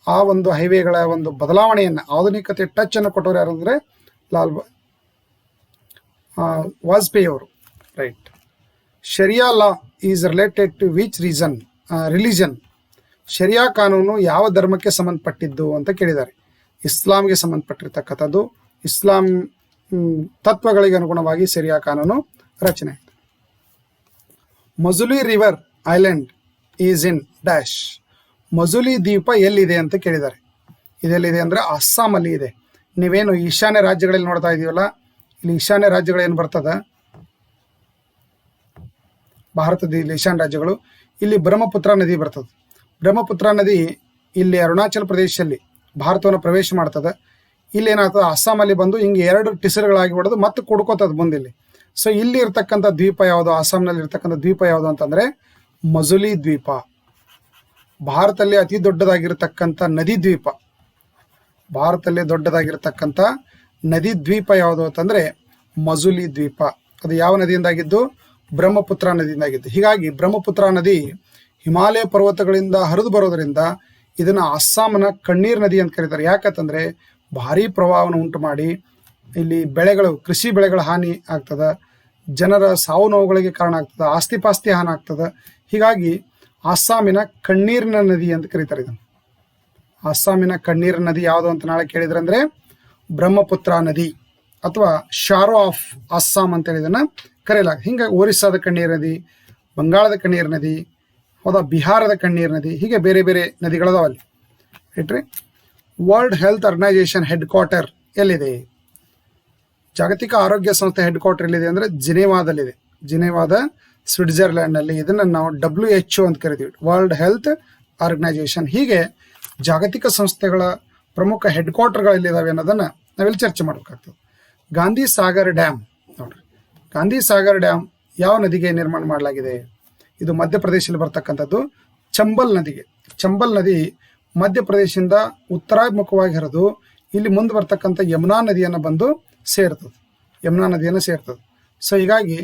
ಆ ಒಂದು ಹೈವೇಗಳ ಒಂದು ಬದಲಾವಣೆಯನ್ನು, ಆಧುನಿಕತೆ ಟಚ್ ಅನ್ನು ಕೊಟ್ಟವರು ಯಾರು ಅಂದರೆ ವಾಜಪೇಯಿ ಅವರು, right. Sharia law is related to which religion? ಶರಿಯಾ ಕಾನೂನು ಯಾವ ಧರ್ಮಕ್ಕೆ ಸಂಬಂಧಪಟ್ಟಿದ್ದು ಅಂತ ಕೇಳಿದ್ದಾರೆ. ಇಸ್ಲಾಂಗೆ ಸಂಬಂಧಪಟ್ಟಿರ್ತಕ್ಕಂಥದ್ದು. ಇಸ್ಲಾಂ ತತ್ವಗಳಿಗೆ ಅನುಗುಣವಾಗಿ ಶರಿಯಾ ಕಾನೂನು ರಚನೆ ಆಯಿತು. Majuli river island is in dash. Majuli ದ್ವೀಪ ಎಲ್ಲಿದೆ ಅಂತ ಕೇಳಿದ್ದಾರೆ. ಇದೆಲ್ಲಿದೆ ಅಂದರೆ ಅಸ್ಸಾಮಲ್ಲಿ ಇದೆ. ನೀವೇನು ಈಶಾನ್ಯ ರಾಜ್ಯಗಳಲ್ಲಿ ನೋಡ್ತಾ ಇದೀವಲ್ಲ, ಇಲ್ಲಿ ಈಶಾನ್ಯ ರಾಜ್ಯಗಳೇನು ಬರ್ತದೆ ಭಾರತದ, ಇಲ್ಲಿ ಈಶಾನ್ಯ ರಾಜ್ಯಗಳು, ಇಲ್ಲಿ ಬ್ರಹ್ಮಪುತ್ರ ನದಿ ಬರ್ತದೆ. ಬ್ರಹ್ಮಪುತ್ರ ನದಿ ಇಲ್ಲಿ ಅರುಣಾಚಲ ಪ್ರದೇಶದಲ್ಲಿ ಭಾರತವನ್ನು ಪ್ರವೇಶ ಮಾಡ್ತದೆ. ಇಲ್ಲಿ ಏನಾಗ್ತದೆ, ಅಸ್ಸಾಮಲ್ಲಿ ಬಂದು ಹಿಂಗೆ 2 ಟಿಸರ್ಗಳಾಗಿ ಹೊಡೆದು ಮತ್ತೆ ಕುಡ್ಕೋತದ ಮುಂದಿಲ್ಲಿ. ಸೊ ಇಲ್ಲಿ ಇರ್ತಕ್ಕಂಥ ದ್ವೀಪ ಯಾವುದು, ಅಸ್ಸಾಂನಲ್ಲಿ ಇರ್ತಕ್ಕಂಥ ದ್ವೀಪ ಯಾವುದು ಅಂತಂದರೆ ಮಜುಲಿ ದ್ವೀಪ. ಭಾರತದಲ್ಲಿ ಅತಿ ದೊಡ್ಡದಾಗಿರ್ತಕ್ಕಂಥ ನದಿ ದ್ವೀಪ, ಭಾರತದಲ್ಲಿ ದೊಡ್ಡದಾಗಿರ್ತಕ್ಕಂಥ ನದಿ ದ್ವೀಪ ಯಾವುದು ಅಂತಂದರೆ ಮಜುಲಿ ದ್ವೀಪ. ಅದು ಯಾವ ನದಿಯಿಂದಾಗಿದ್ದು? ಬ್ರಹ್ಮಪುತ್ರ ನದಿಯಿಂದಾಗಿದ್ದು. ಹೀಗಾಗಿ ಬ್ರಹ್ಮಪುತ್ರ ನದಿ ಹಿಮಾಲಯ ಪರ್ವತಗಳಿಂದ ಹರಿದು ಬರೋದರಿಂದ ಇದನ್ನು ಅಸ್ಸಾಂನ ಕಣ್ಣೀರ್ ನದಿ ಅಂತ ಕರೀತಾರೆ. ಯಾಕಂತಂದರೆ ಭಾರೀ ಪ್ರವಾಹವನ್ನು ಉಂಟು ಮಾಡಿ ಇಲ್ಲಿ ಬೆಳೆಗಳು, ಕೃಷಿ ಬೆಳೆಗಳ ಹಾನಿ ಆಗ್ತದೆ, ಜನರ ಸಾವು ನೋವುಗಳಿಗೆ ಕಾರಣ ಆಗ್ತದೆ, ಆಸ್ತಿ ಪಾಸ್ತಿ ಹಾನಿ ಆಗ್ತದೆ. ಹೀಗಾಗಿ ಅಸ್ಸಾಮಿನ ಕಣ್ಣೀರಿನ ನದಿ ಅಂತ ಕರೀತಾರೆ ಇದನ್ನು. ಅಸ್ಸಾಮಿನ ಕಣ್ಣೀರಿನ ನದಿ ಯಾವುದು ಅಂತ ನಾಳೆ ಕೇಳಿದ್ರೆ ಅಂದರೆ ಬ್ರಹ್ಮಪುತ್ರ ನದಿ ಅಥವಾ ಶಾರೋ ಆಫ್ ಅಸ್ಸಾಂ ಅಂತೇಳಿ ಇದನ್ನು ಕರೆಯಲಾಗುತ್ತೆ. ಹಿಂಗಾಗಿ ಒರಿಸ್ಸಾದ ಕಣ್ಣೀರ್ ನದಿ, ಬಂಗಾಳದ ಕಣ್ಣೀರ್ ನದಿ, ಹೌದಾ, ಬಿಹಾರದ ಕಣ್ಣೀರ್ ನದಿ, ಹೀಗೆ ಬೇರೆ ಬೇರೆ ನದಿಗಳದಾವ ಅಲ್ಲಿ, ರೈಟ್ರಿ. World health organisation head quarter ಎಲ್ಲಿದೆ? ಜಾಗತಿಕ ಆರೋಗ್ಯ ಸಂಸ್ಥೆ ಹೆಡ್ ಕ್ವಾರ್ಟರ್ ಎಲ್ಲಿದೆ ಅಂದರೆ ಜಿನೇವಾದಲ್ಲಿದೆ. ಜಿನೇವಾದ ಸ್ವಿಟ್ಜರ್ಲ್ಯಾಂಡ್ನಲ್ಲಿ. ಇದನ್ನು ನಾವು WHO ಅಂತ ಕರಿತೀವಿ, ವರ್ಲ್ಡ್ ಹೆಲ್ತ್ ಆರ್ಗನೈಜೇಷನ್. ಹೀಗೆ ಜಾಗತಿಕ ಸಂಸ್ಥೆಗಳ ಪ್ರಮುಖ ಹೆಡ್ ಕ್ವಾರ್ಟರ್ಗಳೆಲ್ಲಿದ್ದಾವೆ ಅನ್ನೋದನ್ನು ನಾವಿಲ್ಲಿ ಚರ್ಚೆ ಮಾಡಬೇಕಾಗ್ತದೆ. ಗಾಂಧಿ ಸಾಗರ್ ಡ್ಯಾಮ್ ನೋಡ್ರಿ, ಗಾಂಧಿ ಸಾಗರ್ ಡ್ಯಾಮ್ ಯಾವ ನದಿಗೆ ನಿರ್ಮಾಣ ಮಾಡಲಾಗಿದೆ? ಇದು ಮಧ್ಯಪ್ರದೇಶದಲ್ಲಿ ಬರ್ತಕ್ಕಂಥದ್ದು, ಚಂಬಲ್ ನದಿಗೆ. ಚಂಬಲ್ ನದಿ ಮಧ್ಯಪ್ರದೇಶದಿಂದ ಉತ್ತರಾಭಿಮುಖವಾಗಿ ಹರಿದು ಇಲ್ಲಿ ಮುಂದೆ ಬರ್ತಕ್ಕಂಥ ಯಮುನಾ ನದಿಯನ್ನು ಬಂದು ಸೇರ್ತದೆ, ಯಮುನಾ ನದಿಯನ್ನು ಸೇರ್ತದೆ. ಸೊ ಹೀಗಾಗಿ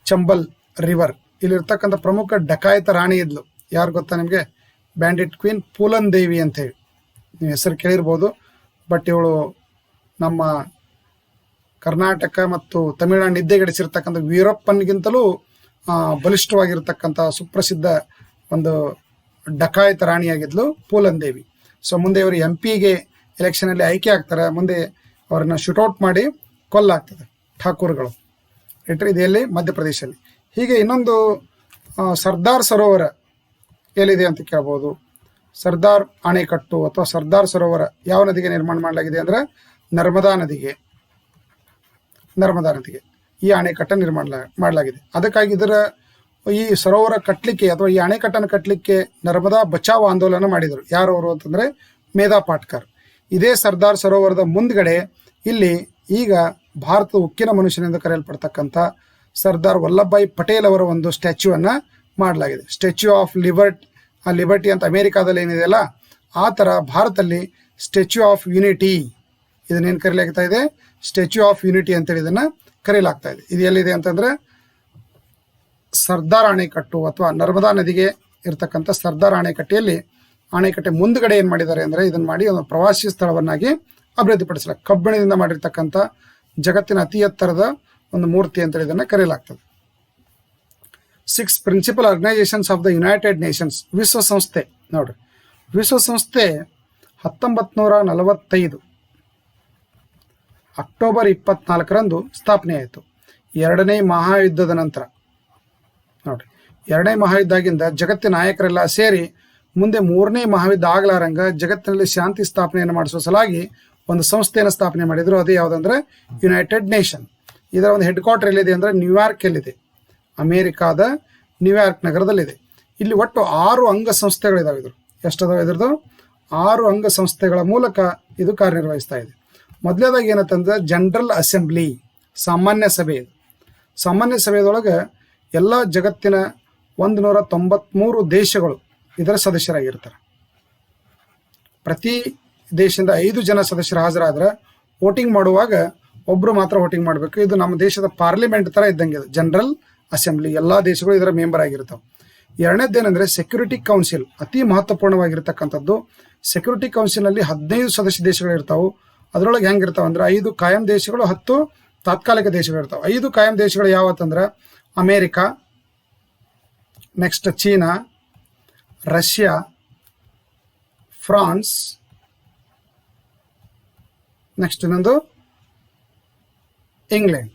ಚಂಬಲ್ ರಿವರ್. ಇಲ್ಲಿರ್ತಕ್ಕಂಥ ಪ್ರಮುಖ ಡಕಾಯಿತ ರಾಣಿ ಇದ್ಲು, ಯಾರು ಗೊತ್ತಾ ನಿಮಗೆ? ಬ್ಯಾಂಡಿಟ್ ಕ್ವೀನ್ ಪೂಲನ್ ದೇವಿ ಅಂತೇಳಿ ನೀವು ಹೆಸರು ಕೇಳಿರ್ಬೋದು. ಬಟ್ ಇವಳು ನಮ್ಮ ಕರ್ನಾಟಕ ಮತ್ತು ತಮಿಳುನಾಡು ನಿದ್ದೆಗೆಡಿಸಿರ್ತಕ್ಕಂಥ ವೀರಪ್ಪನ್ಗಿಂತಲೂ ಬಲಿಷ್ಠವಾಗಿರ್ತಕ್ಕಂಥ ಸುಪ್ರಸಿದ್ಧ ಒಂದು ಡಕಾಯಿತ ರಾಣಿಯಾಗಿದ್ಲು ಪೂಲನ್ ದೇವಿ. ಸೊ ಮುಂದೆ ಇವರು MP ಎಲೆಕ್ಷನಲ್ಲಿ ಆಯ್ಕೆ ಆಗ್ತಾರೆ, ಮುಂದೆ ಅವರನ್ನು ಶೂಟೌಟ್ ಮಾಡಿ ಕೊಲ್ಲಾಗ್ತದೆ ಠಾಕೂರ್ಗಳು, ರೈಟ್ರಿ. ಇದೆಲ್ಲಿ ಮಧ್ಯಪ್ರದೇಶಲ್ಲಿ. ಹೀಗೆ ಇನ್ನೊಂದು ಸರ್ದಾರ್ ಸರೋವರ ಎಲ್ಲಿದೆ ಅಂತ ಕೇಳ್ಬೋದು. ಸರ್ದಾರ್ ಅಣೆಕಟ್ಟು ಅಥವಾ ಸರ್ದಾರ್ ಸರೋವರ ಯಾವ ನದಿಗೆ ನಿರ್ಮಾಣ ಮಾಡಲಾಗಿದೆ ಅಂದರೆ ನರ್ಮದಾ ನದಿಗೆ ಈ ಅಣೆಕಟ್ಟನ್ನು ನಿರ್ಮಾಣ ಮಾಡಲಾಗಿದೆ. ಅದಕ್ಕಾಗಿ ಇದರ ಈ ಸರೋವರ ಕಟ್ಟಲಿಕ್ಕೆ ಅಥವಾ ಈ ಅಣೆಕಟ್ಟನ್ನು ಕಟ್ಟಲಿಕ್ಕೆ ನರ್ಮದಾ ಬಚಾವ್ ಆಂದೋಲನ ಮಾಡಿದರು. ಯಾರವರು ಅಂತಂದರೆ ಮೇಧಾ ಪಾಟ್ಕರ್. ಇದೇ ಸರ್ದಾರ್ ಸರೋವರದ ಮುಂದ್ಗಡೆ ಇಲ್ಲಿ ಈಗ ಭಾರತದ ಉಕ್ಕಿನ ಮನುಷ್ಯನೆಂದು ಕರೆಯಲ್ಪಡ್ತಕ್ಕಂಥ ಸರ್ದಾರ್ ವಲ್ಲಭಭಾಯಿ ಪಟೇಲ್ ಅವರ ಒಂದು ಸ್ಟ್ಯಾಚ್ಯೂವನ್ನು ಮಾಡಲಾಗಿದೆ. ಸ್ಟ್ಯಾಚ್ಯೂ ಆಫ್ ಲಿಬರ್ಟಿ ಅಂತ ಅಮೇರಿಕಾದಲ್ಲಿ ಏನಿದೆಯಲ್ಲ, ಆ ಥರ ಭಾರತದಲ್ಲಿ ಸ್ಟ್ಯಾಚ್ಯೂ ಆಫ್ ಯೂನಿಟಿ ಇದನ್ನೇನು ಕರೆಯಲಾಗ್ತಾ ಇದೆ, ಸ್ಟ್ಯಾಚ್ಯೂ ಆಫ್ ಯೂನಿಟಿ ಅಂತೇಳಿ ಇದನ್ನು ಕರೆಯಲಾಗ್ತಾ ಇದೆ. ಇದು ಎಲ್ಲಿದೆ ಅಂತಂದರೆ ಸರ್ದಾರ್ ಅಣೆಕಟ್ಟು ಅಥವಾ ನರ್ಮದಾ ನದಿಗೆ ಇರತಕ್ಕಂಥ ಸರ್ದಾರ್ ಅಣೆಕಟ್ಟೆ ಮುಂದ್ಗಡೆ ಏನು ಮಾಡಿದ್ದಾರೆ ಅಂದರೆ ಇದನ್ನು ಮಾಡಿ ಒಂದು ಪ್ರವಾಸಿ ಸ್ಥಳವನ್ನಾಗಿ ಅಭಿವೃದ್ಧಿಪಡಿಸಲಾಗಿದೆ. ಕಬ್ಬಿಣದಿಂದ ಮಾಡಿರ್ತಕ್ಕಂಥ ಜಗತ್ತಿನ ಅತಿ ಎತ್ತರದ ಒಂದು ಮೂರ್ತಿ ಅಂತೇಳಿ ಇದನ್ನು ಕರೆಯಲಾಗ್ತದೆ. 6 ಪ್ರಿನ್ಸಿಪಲ್ ಆರ್ಗನೈಸೇಷನ್ಸ್ ಆಫ್ ದ ಯುನೈಟೆಡ್ ನೇಷನ್ಸ್. ವಿಶ್ವಸಂಸ್ಥೆ ನೋಡ್ರಿ, ವಿಶ್ವಸಂಸ್ಥೆ 1945 ಅಕ್ಟೋಬರ್ 24ರಂದು ಸ್ಥಾಪನೆ ಆಯಿತು. 2ನೇ ಮಹಾಯುದ್ಧದ ನಂತರ ನೋಡ್ರಿ, 2ನೇ ಮಹಾಯುದ್ಧ ಆಗಿಂದ ಜಗತ್ತಿನ ನಾಯಕರೆಲ್ಲ ಸೇರಿ ಮುಂದೆ 3ನೇ ಮಹಾಯುದ್ಧ ಆಗಲಾರಂಗ ಜಗತ್ತಿನಲ್ಲಿ ಶಾಂತಿ ಸ್ಥಾಪನೆಯನ್ನು ಮಾಡಿಸುವ ಸಲುವಾಗಿ ಒಂದು ಸಂಸ್ಥೆಯನ್ನು ಸ್ಥಾಪನೆ ಮಾಡಿದರು. ಅದು ಯಾವುದಂದ್ರೆ ಯುನೈಟೆಡ್ ನೇಷನ್. ಇದರ ಒಂದು ಹೆಡ್ ಕ್ವಾರ್ಟರ್ ಎಲ್ಲಿದೆ ಅಂದರೆ ನ್ಯೂಯಾರ್ಕಲ್ಲಿದೆ, ಅಮೇರಿಕಾದ ನ್ಯೂಯಾರ್ಕ್ ನಗರದಲ್ಲಿದೆ. ಇಲ್ಲಿ ಒಟ್ಟು 6 ಅಂಗಸಂಸ್ಥೆಗಳಿದಾವೆ. ಇದ್ರು ಎಷ್ಟದಾವೆ? ಇದ್ರದ್ದು 6 ಅಂಗಸಂಸ್ಥೆಗಳ ಮೂಲಕ ಇದು ಕಾರ್ಯನಿರ್ವಹಿಸ್ತಾ ಇದೆ. ಮೊದಲನೇದಾಗಿ ಏನಂತಂದ್ರೆ ಜನರಲ್ ಅಸೆಂಬ್ಲಿ, ಸಾಮಾನ್ಯ ಸಭೆ. ಸಾಮಾನ್ಯ ಸಭೆಯೊಳಗೆ ಎಲ್ಲ ಜಗತ್ತಿನ 193 ದೇಶಗಳು ಇದರ ಸದಸ್ಯರಾಗಿರ್ತಾರೆ. ಪ್ರತಿ ದೇಶದಿಂದ 5 ಜನ ಸದಸ್ಯರು ಹಾಜರಾದ್ರೆ ವೋಟಿಂಗ್ ಮಾಡುವಾಗ ಒಬ್ಬರು ಮಾತ್ರ ವೋಟಿಂಗ್ ಮಾಡಬೇಕು. ಇದು ನಮ್ಮ ದೇಶದ ಪಾರ್ಲಿಮೆಂಟ್ ಥರ ಇದ್ದಂಗೆ ಇದು ಜನರಲ್ ಅಸೆಂಬ್ಲಿ. ಎಲ್ಲ ದೇಶಗಳು ಇದರ ಮೆಂಬರ್ ಆಗಿರ್ತಾವೆ. ಎರಡನೇದೇನೆಂದರೆ ಸೆಕ್ಯೂರಿಟಿ ಕೌನ್ಸಿಲ್, ಅತಿ ಮಹತ್ವಪೂರ್ಣವಾಗಿರ್ತಕ್ಕಂಥದ್ದು. ಸೆಕ್ಯೂರಿಟಿ ಕೌನ್ಸಿಲ್ನಲ್ಲಿ 15 ಸದಸ್ಯ ದೇಶಗಳು ಇರ್ತಾವೆ. ಅದರೊಳಗೆ ಹೆಂಗಿರ್ತಾವೆ ಅಂದ್ರೆ 5 ಕಾಯಂ ದೇಶಗಳು, 10 ತಾತ್ಕಾಲಿಕ ದೇಶಗಳು ಇರ್ತಾವೆ. 5 ಕಾಯಂ ದೇಶಗಳು ಯಾವತ್ತಂದ್ರೆ America, next China, Russia, France, next ಇನ್ನೊಂದು ಇಂಗ್ಲೆಂಡ್.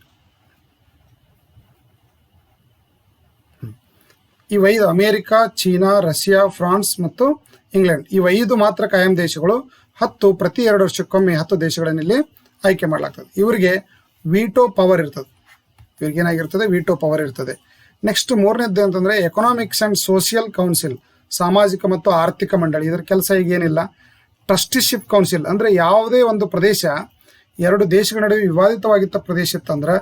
ಈ 5 ಅಮೇರಿಕಾ, ಚೀನಾ, ರಷ್ಯಾ, ಫ್ರಾನ್ಸ್ ಮತ್ತು ಇಂಗ್ಲೆಂಡ್, ಈ 5 ಮಾತ್ರ ಕಾಯಂ ದೇಶಗಳು. 10 ಪ್ರತಿ 2 ವರ್ಷಕ್ಕೊಮ್ಮೆ 10 ದೇಶಗಳನ್ನಿಲ್ಲಿ ಆಯ್ಕೆ ಮಾಡಲಾಗ್ತದೆ. ಇವರಿಗೆ ವೀಟೋ ಪವರ್ ಇರ್ತದೆ. ಇವ್ರಿಗೇನಾಗಿರ್ತದೆ? ವೀಟೋ ಪವರ್ ಇರ್ತದೆ. ನೆಕ್ಸ್ಟ್ 3ನೇದ್ದು ಅಂತಂದರೆ ಎಕನಾಮಿಕ್ಸ್ ಆ್ಯಂಡ್ ಸೋಷಿಯಲ್ ಕೌನ್ಸಿಲ್, ಸಾಮಾಜಿಕ ಮತ್ತು ಆರ್ಥಿಕ ಮಂಡಳಿ. ಇದರ ಕೆಲಸ ಈಗೇನಿಲ್ಲ. ಟ್ರಸ್ಟಿಶಿಪ್ ಕೌನ್ಸಿಲ್ ಅಂದರೆ ಯಾವುದೇ ಒಂದು ಪ್ರದೇಶ 2 ದೇಶಗಳ ನಡುವೆ ವಿವಾದಿತವಾಗಿದ್ದ ಪ್ರದೇಶ ಇತ್ತಂದ್ರೆ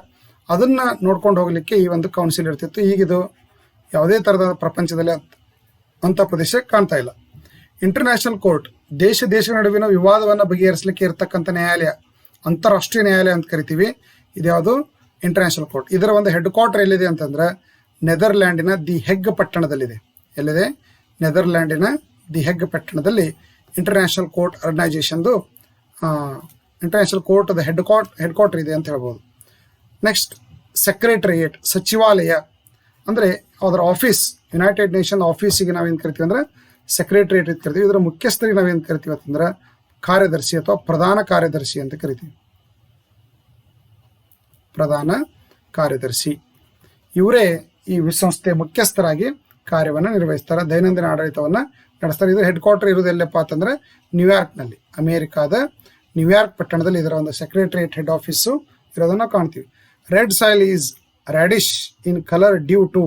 ಅದನ್ನು ನೋಡ್ಕೊಂಡು ಹೋಗಲಿಕ್ಕೆ ಈ ಒಂದು ಕೌನ್ಸಿಲ್ ಇರ್ತಿತ್ತು. ಈಗಿದು ಯಾವುದೇ ಥರದ ಪ್ರಪಂಚದಲ್ಲಿ ಅಂಥ ಪ್ರದೇಶ ಕಾಣ್ತಾ ಇಲ್ಲ. ಇಂಟರ್ನ್ಯಾಷನಲ್ ಕೋರ್ಟ್, ದೇಶಗಳ ನಡುವಿನ ವಿವಾದವನ್ನು ಬಗೆಹರಿಸಲಿಕ್ಕೆ ಇರತಕ್ಕಂಥ ನ್ಯಾಯಾಲಯ, ಅಂತಾರಾಷ್ಟ್ರೀಯ ನ್ಯಾಯಾಲಯ ಅಂತ ಕರಿತೀವಿ. ಇದ್ಯಾವುದು? International court. ಇದರ ಒಂದು ಹೆಡ್ ಕ್ವಾರ್ಟರ್ ಎಲ್ಲಿದೆ ಅಂತಂದ್ರೆ ನೆದರ್ಲ್ಯಾಂಡಿನ ದಿ ಹೆಗ್ ಪಟ್ಟಣದಲ್ಲಿದೆ. ಎಲ್ಲಿದೆ? ನೆದರ್ಲ್ಯಾಂಡಿನ ದಿ ಹೆಗ್ ಪಟ್ಟಣದಲ್ಲಿ ಇಂಟರ್ನ್ಯಾಷನಲ್ ಕೋರ್ಟ್ ಆರ್ಗನೈಜೇಷನ್ದು ಇಂಟರ್ನ್ಯಾಷನಲ್ ಕೋರ್ಟ್ದ ಹೆಡ್ ಕ್ವಾರ್ಟರ್ ಇದೆ ಅಂತ ಹೇಳ್ಬೋದು. ನೆಕ್ಸ್ಟ್ ಸೆಕ್ರೆಟರಿಯೇಟ್, ಸಚಿವಾಲಯ ಅಂದರೆ ಅದರ ಆಫೀಸ್. ಯುನೈಟೆಡ್ ನೇಷನ್ ಆಫೀಸಿಗೆ ನಾವೇನು ಕರಿತೀವಿ ಅಂದರೆ ಸೆಕ್ರೆಟರಿಯೇಟ್ ಅಂತ ಕರಿತೀವಿ. ಇದರ ಮುಖ್ಯಸ್ಥರಿಗೆ ನಾವೇನು ಕರಿತೀವಿ ಅಂತಂದ್ರೆ ಕಾರ್ಯದರ್ಶಿ ಅಥವಾ ಪ್ರಧಾನ ಕಾರ್ಯದರ್ಶಿ ಅಂತ ಕರಿತೀವಿ. ಪ್ರಧಾನ ಕಾರ್ಯದರ್ಶಿ ಇವರೇ ಈ ವಿಶ್ವಸಂಸ್ಥೆ ಮುಖ್ಯಸ್ಥರಾಗಿ ಕಾರ್ಯವನ್ನು ನಿರ್ವಹಿಸ್ತಾರೆ, ದೈನಂದಿನ ಆಡಳಿತವನ್ನು ನಡೆಸ್ತಾರೆ. ಇದರ ಹೆಡ್ ಕ್ವಾರ್ಟರ್ ಇರೋದು ಎಲ್ಲಪ್ಪ ಅಂತಂದರೆ ನ್ಯೂಯಾರ್ಕ್ನಲ್ಲಿ, ಅಮೇರಿಕಾದ ನ್ಯೂಯಾರ್ಕ್ ಪಟ್ಟಣದಲ್ಲಿ ಇದರ ಒಂದು ಸೆಕ್ರೆಟರಿಯೇಟ್ ಹೆಡ್ ಆಫೀಸು ಇರೋದನ್ನು ಕಾಣ್ತೀವಿ. Red soil is reddish in colour due to,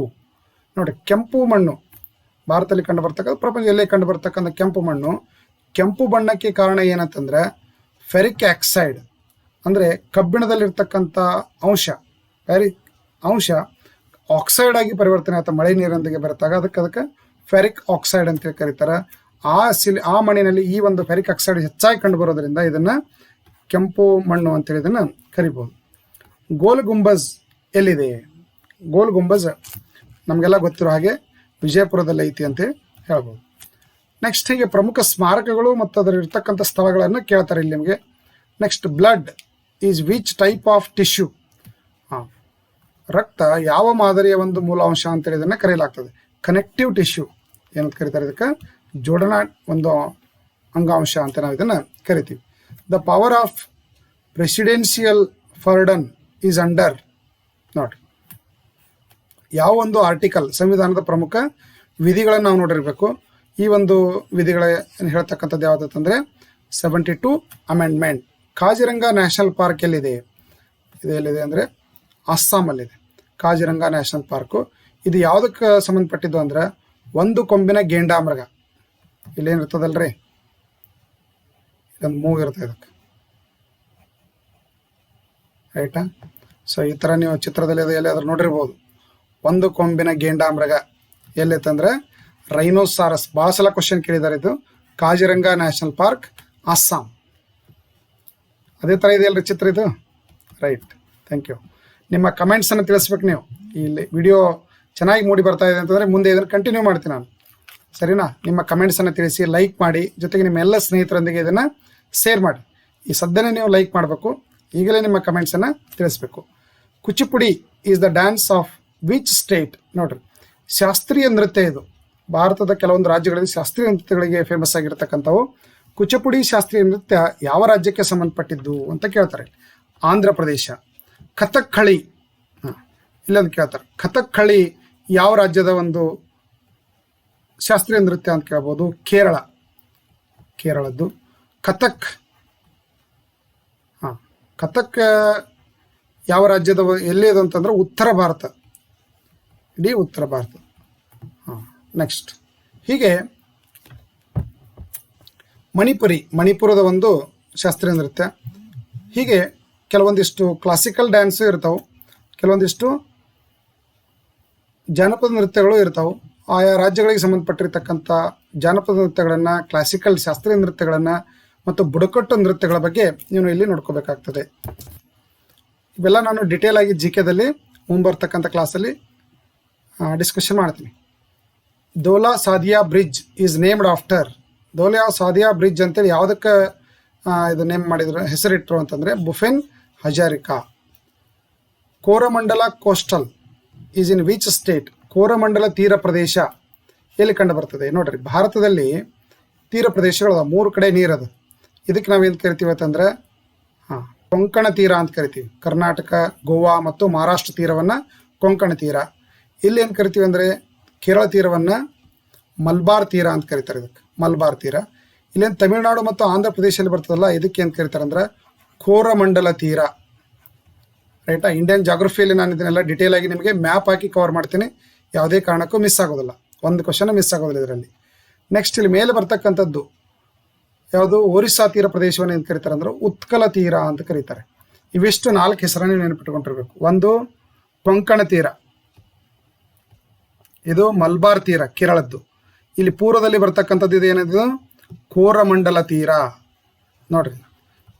ನೋಡಿ ಕೆಂಪು ಮಣ್ಣು ಭಾರತದಲ್ಲಿ ಕಂಡು ಬರ್ತಕ್ಕಂಥ, ಪ್ರಪಂಚದಲ್ಲೇ ಕಂಡು ಬರ್ತಕ್ಕಂಥ ಕೆಂಪು ಮಣ್ಣು. ಕೆಂಪು ಬಣ್ಣಕ್ಕೆ ಕಾರಣ ಏನಂತಂದರೆ ಫೆರಿಕ್ ಆಕ್ಸೈಡ್ ಅಂದರೆ ಕಬ್ಬಿಣದಲ್ಲಿರ್ತಕ್ಕಂಥ ಅಂಶ ಆಕ್ಸೈಡ್ ಆಗಿ ಪರಿವರ್ತನೆ ಆಗುತ್ತೆ. ಮಳೆ ನೀರೊಂದಿಗೆ ಬೆರೆತಾಗ ಅದಕ್ಕೆ ಫೆರಿಕ್ ಆಕ್ಸೈಡ್ ಅಂತ ಕರೀತಾರೆ. ಆ ಮಣ್ಣಿನಲ್ಲಿ ಈ ಒಂದು ಫೆರಿಕ್ ಆಕ್ಸೈಡ್ ಹೆಚ್ಚಾಗಿ ಕಂಡು ಬರೋದ್ರಿಂದ ಇದನ್ನು ಕೆಂಪು ಮಣ್ಣು ಅಂತೇಳಿ ಇದನ್ನು ಕರಿಬೋದು. ಗೋಲ್ ಗುಂಬಜ್ ಎಲ್ಲಿದೆ? ಗೋಲ್ ಗುಂಬಜ್ ನಮಗೆಲ್ಲ ಗೊತ್ತಿರೋ ಹಾಗೆ ವಿಜಯಪುರದಲ್ಲಿ ಐತಿ ಅಂತ ಹೇಳ್ಬೋದು. ನೆಕ್ಸ್ಟ್ ಹೀಗೆ ಪ್ರಮುಖ ಸ್ಮಾರಕಗಳು ಮತ್ತು ಅದರ ಇರ್ತಕ್ಕಂಥ ಸ್ಥಳಗಳನ್ನು ಕೇಳ್ತಾರೆ ಇಲ್ಲಿ ನಿಮಗೆ. Next blood is which type of tissue, ರಕ್ತ ಯಾವ ಮಾದರಿಯ ಒಂದು ಮೂಲಾಂಶ ಅಂತೇಳಿ ಇದನ್ನು ಕರೆಯಲಾಗ್ತದೆ. ಕನೆಕ್ಟಿವ್ ಟಿಶ್ಯೂ ಏನಂತ ಕರೀತಾರೆ, ಇದಕ್ಕೆ ಜೋಡಣಾ ಒಂದು ಅಂಗಾಂಶ ಅಂತ ನಾವು ಇದನ್ನು ಕರಿತೀವಿ. The power of presidential pardon is under, ನೋಡಿ ಯಾವ ಒಂದು ಆರ್ಟಿಕಲ್, ಸಂವಿಧಾನದ ಪ್ರಮುಖ ವಿಧಿಗಳನ್ನು ನಾವು ನೋಡಿರಬೇಕು. ಈ ಒಂದು ವಿಧಿಗಳ ಹೇಳ್ತಕ್ಕಂಥದ್ದು ಯಾವುದಂತಂದರೆ 72 ಅಮೆಂಡ್ಮೆಂಟ್. ಕಾಜಿರಂಗ ನ್ಯಾಷನಲ್ ಪಾರ್ಕ್ ಎಲ್ಲಿದೆ? ಇದು ಎಲ್ಲಿದೆ ಅಂದರೆ ಅಸ್ಸಾಮಲ್ಲಿದೆ ಕಾಜಿರಂಗ ನ್ಯಾಷನಲ್ ಪಾರ್ಕು. ಇದು ಯಾವುದಕ್ಕೆ ಸಂಬಂಧಪಟ್ಟಿದ್ದು ಅಂದ್ರೆ ಒಂದು ಕೊಂಬಿನ ಗೇಂಡಾಮೃಗ. ಇಲ್ಲೇನಿರ್ತದಲ್ರಿ, ಇದೊಂದು ಮೂಗು ಇರ್ತದೆ ಇದಕ್ಕೆ, ರೈಟಾ? ಸೊ ಈ ಥರ ನೀವು ಚಿತ್ರದಲ್ಲಿ ಅದು ಎಲ್ಲಿಯಾದ್ರೂ ನೋಡಿರ್ಬೋದು. ಒಂದು ಕೊಂಬಿನ ಗೇಂಡಾಮೃಗ ಎಲ್ಲೈತಂದ್ರೆ ರೈನೋಸಾರಸ್. ಭಾಳ ಸಲ ಕ್ವಶನ್ ಕೇಳಿದ್ದಾರೆ. ಇದು ಕಾಜಿರಂಗ ನ್ಯಾಷನಲ್ ಪಾರ್ಕ್, ಅಸ್ಸಾಂ. ಅದೇ ಥರ ಇದೆಯಲ್ರಿ ಚಿತ್ರ ಇದು, ರೈಟ್. Thank you. ನಿಮ್ಮ ಕಮೆಂಟ್ಸನ್ನು ತಿಳಿಸ್ಬೇಕು ನೀವು. ಇಲ್ಲಿ ವಿಡಿಯೋ ಚೆನ್ನಾಗಿ ಮೂಡಿ ಬರ್ತಾ ಇದೆ ಅಂತಂದರೆ ಮುಂದೆ ಇದನ್ನು ಕಂಟಿನ್ಯೂ ಮಾಡ್ತೀನಿ ನಾನು, ಸರಿನಾ? ನಿಮ್ಮ ಕಮೆಂಟ್ಸನ್ನು ತಿಳಿಸಿ, ಲೈಕ್ ಮಾಡಿ, ಜೊತೆಗೆ ನಿಮ್ಮ ಎಲ್ಲ ಸ್ನೇಹಿತರೊಂದಿಗೆ ಇದನ್ನು ಶೇರ್ ಮಾಡಿ. ಈ ಸದ್ಯನೇ ನೀವು ಲೈಕ್ ಮಾಡಬೇಕು, ಈಗಲೇ ನಿಮ್ಮ ಕಮೆಂಟ್ಸನ್ನು ತಿಳಿಸ್ಬೇಕು. Kuchipudi is the dance of which state? ನೋಡ್ರಿ, ಶಾಸ್ತ್ರೀಯ ನೃತ್ಯ ಇದು. ಭಾರತದ ಕೆಲವೊಂದು ರಾಜ್ಯಗಳಲ್ಲಿ ಶಾಸ್ತ್ರೀಯ ನೃತ್ಯಗಳಿಗೆ ಫೇಮಸ್ ಆಗಿರ್ತಕ್ಕಂಥವು. ಕುಚಿಪುಡಿ ಶಾಸ್ತ್ರೀಯ ನೃತ್ಯ ಯಾವ ರಾಜ್ಯಕ್ಕೆ ಸಂಬಂಧಪಟ್ಟಿದ್ದು ಅಂತ ಕೇಳ್ತಾರೆ. ಆಂಧ್ರ ಪ್ರದೇಶ. ಕಥಕ್ಕಳಿ, ಇಲ್ಲೊಂದು ಕೇಳ್ತಾರೆ, ಕಥಕ್ಕಳಿ ಯಾವ ರಾಜ್ಯದ ಒಂದು ಶಾಸ್ತ್ರೀಯ ನೃತ್ಯ ಅಂತ ಕೇಳ್ಬೋದು. ಕೇರಳದ್ದು. ಕಥಕ್, ಕಥಕ್ ಯಾವ ರಾಜ್ಯದ ಎಲ್ಲಿದೆ ಅಂತಂದ್ರೆ ಉತ್ತರ ಭಾರತ, ಇಡೀ ಉತ್ತರ ಭಾರತ. ನೆಕ್ಸ್ಟ್ ಹೀಗೆ ಮಣಿಪುರದ ಒಂದು ಶಾಸ್ತ್ರೀಯ ನೃತ್ಯ. ಹೀಗೆ ಕೆಲವೊಂದಿಷ್ಟು ಕ್ಲಾಸಿಕಲ್ ಡ್ಯಾನ್ಸು ಇರ್ತಾವೆ, ಕೆಲವೊಂದಿಷ್ಟು ಜಾನಪದ ನೃತ್ಯಗಳು ಇರ್ತಾವೆ. ಆಯಾ ರಾಜ್ಯಗಳಿಗೆ ಸಂಬಂಧಪಟ್ಟಿರ್ತಕ್ಕಂಥ ಜಾನಪದ ನೃತ್ಯಗಳನ್ನು, ಕ್ಲಾಸಿಕಲ್ ಶಾಸ್ತ್ರೀಯ ನೃತ್ಯಗಳನ್ನು ಮತ್ತು ಬುಡಕಟ್ಟು ನೃತ್ಯಗಳ ಬಗ್ಗೆ ನೀವು ಇಲ್ಲಿ ನೋಡ್ಕೋಬೇಕಾಗ್ತದೆ. ಇವೆಲ್ಲ ನಾನು ಡಿಟೇಲ್ ಆಗಿ GKದಲ್ಲಿ ಮುಂಬರ್ತಕ್ಕಂಥ ಕ್ಲಾಸಲ್ಲಿ ಡಿಸ್ಕಷನ್ ಮಾಡ್ತೀನಿ. Dhola Sadiya bridge is named after. Dhola Sadiya bridge ಅಂತೇಳಿ ಯಾವುದಕ್ಕೆ ಇದು ನೇಮ್ ಮಾಡಿದ್ರು, ಹೆಸರಿಟ್ಟರು ಅಂತಂದರೆ Bhupen Hazarika. Coromandel coastal is in which state? Coromandel ತೀರ ಪ್ರದೇಶ ಎಲ್ಲಿ ಕಂಡು ಬರ್ತದೆ? ನೋಡ್ರಿ, ಭಾರತದಲ್ಲಿ ತೀರ ಪ್ರದೇಶಗಳು 3 ಕಡೆ ನೀರದು. ಇದಕ್ಕೆ ನಾವೇನು ಕರಿತೀವಿ ಅಂತಂದರೆ ಕೊಂಕಣ ತೀರ ಅಂತ ಕರಿತೀವಿ. ಕರ್ನಾಟಕ, ಗೋವಾ ಮತ್ತು ಮಹಾರಾಷ್ಟ್ರ ತೀರವನ್ನು ಕೊಂಕಣ ತೀರ. ಇಲ್ಲಿ ಏನು ಕರಿತೀವಿ ಅಂದರೆ ಕೇರಳ ತೀರವನ್ನು ಮಲ್ಬಾರ್ ತೀರ ಅಂತ ಕರೀತಾರೆ. ಇದಕ್ಕೆ ಮಲ್ಬಾರ್ ತೀರ. ಇಲ್ಲೇನು ತಮಿಳುನಾಡು ಮತ್ತು ಆಂಧ್ರ ಪ್ರದೇಶದಲ್ಲಿ ಬರ್ತದಲ್ಲ, ಇದಕ್ಕೆ ಏನು ಕರೀತಾರೆ ಅಂದ್ರೆ ಕೋರಮಂಡಲ ತೀರ. ರೈಟಾ? ಇಂಡಿಯನ್ ಜಾಗ್ರಫಿಯಲ್ಲಿ ನಾನು ಇದನ್ನೆಲ್ಲ ಡಿಟೇಲ್ ಆಗಿ ನಿಮಗೆ ಮ್ಯಾಪ್ ಹಾಕಿ ಕವರ್ ಮಾಡ್ತೀನಿ, ಯಾವುದೇ ಕಾರಣಕ್ಕೂ ಮಿಸ್ ಆಗೋದಿಲ್ಲ, ಒಂದು ಕ್ವಶನ್ ಮಿಸ್ ಆಗೋದಿಲ್ಲ ಇದರಲ್ಲಿ. ನೆಕ್ಸ್ಟ್ ಇಲ್ಲಿ ಮೇಲೆ ಬರ್ತಕ್ಕಂಥದ್ದು ಯಾವುದು? ಒರಿಸ್ಸಾ ತೀರ ಪ್ರದೇಶವನ್ನು ಏನು ಕರೀತಾರೆ ಅಂದ್ರೆ ಉತ್ಕಲ ತೀರ ಅಂತ ಕರೀತಾರೆ. ಇವೆಷ್ಟು 4 ಹೆಸರನ್ನು ನೆನಪಿಟ್ಕೊಂಡಿರ್ಬೇಕು. ಒಂದು ಕೊಂಕಣ ತೀರ, ಇದು ಮಲ್ಬಾರ್ ತೀರ ಕೇರಳದ್ದು. ಇಲ್ಲಿ ಪೂರ್ವದಲ್ಲಿ ಬರ್ತಕ್ಕಂಥದ್ದು ಇದು ಏನಿದೆ? ಕೋರಮಂಡಲ ತೀರ. ನೋಡ್ರಿ,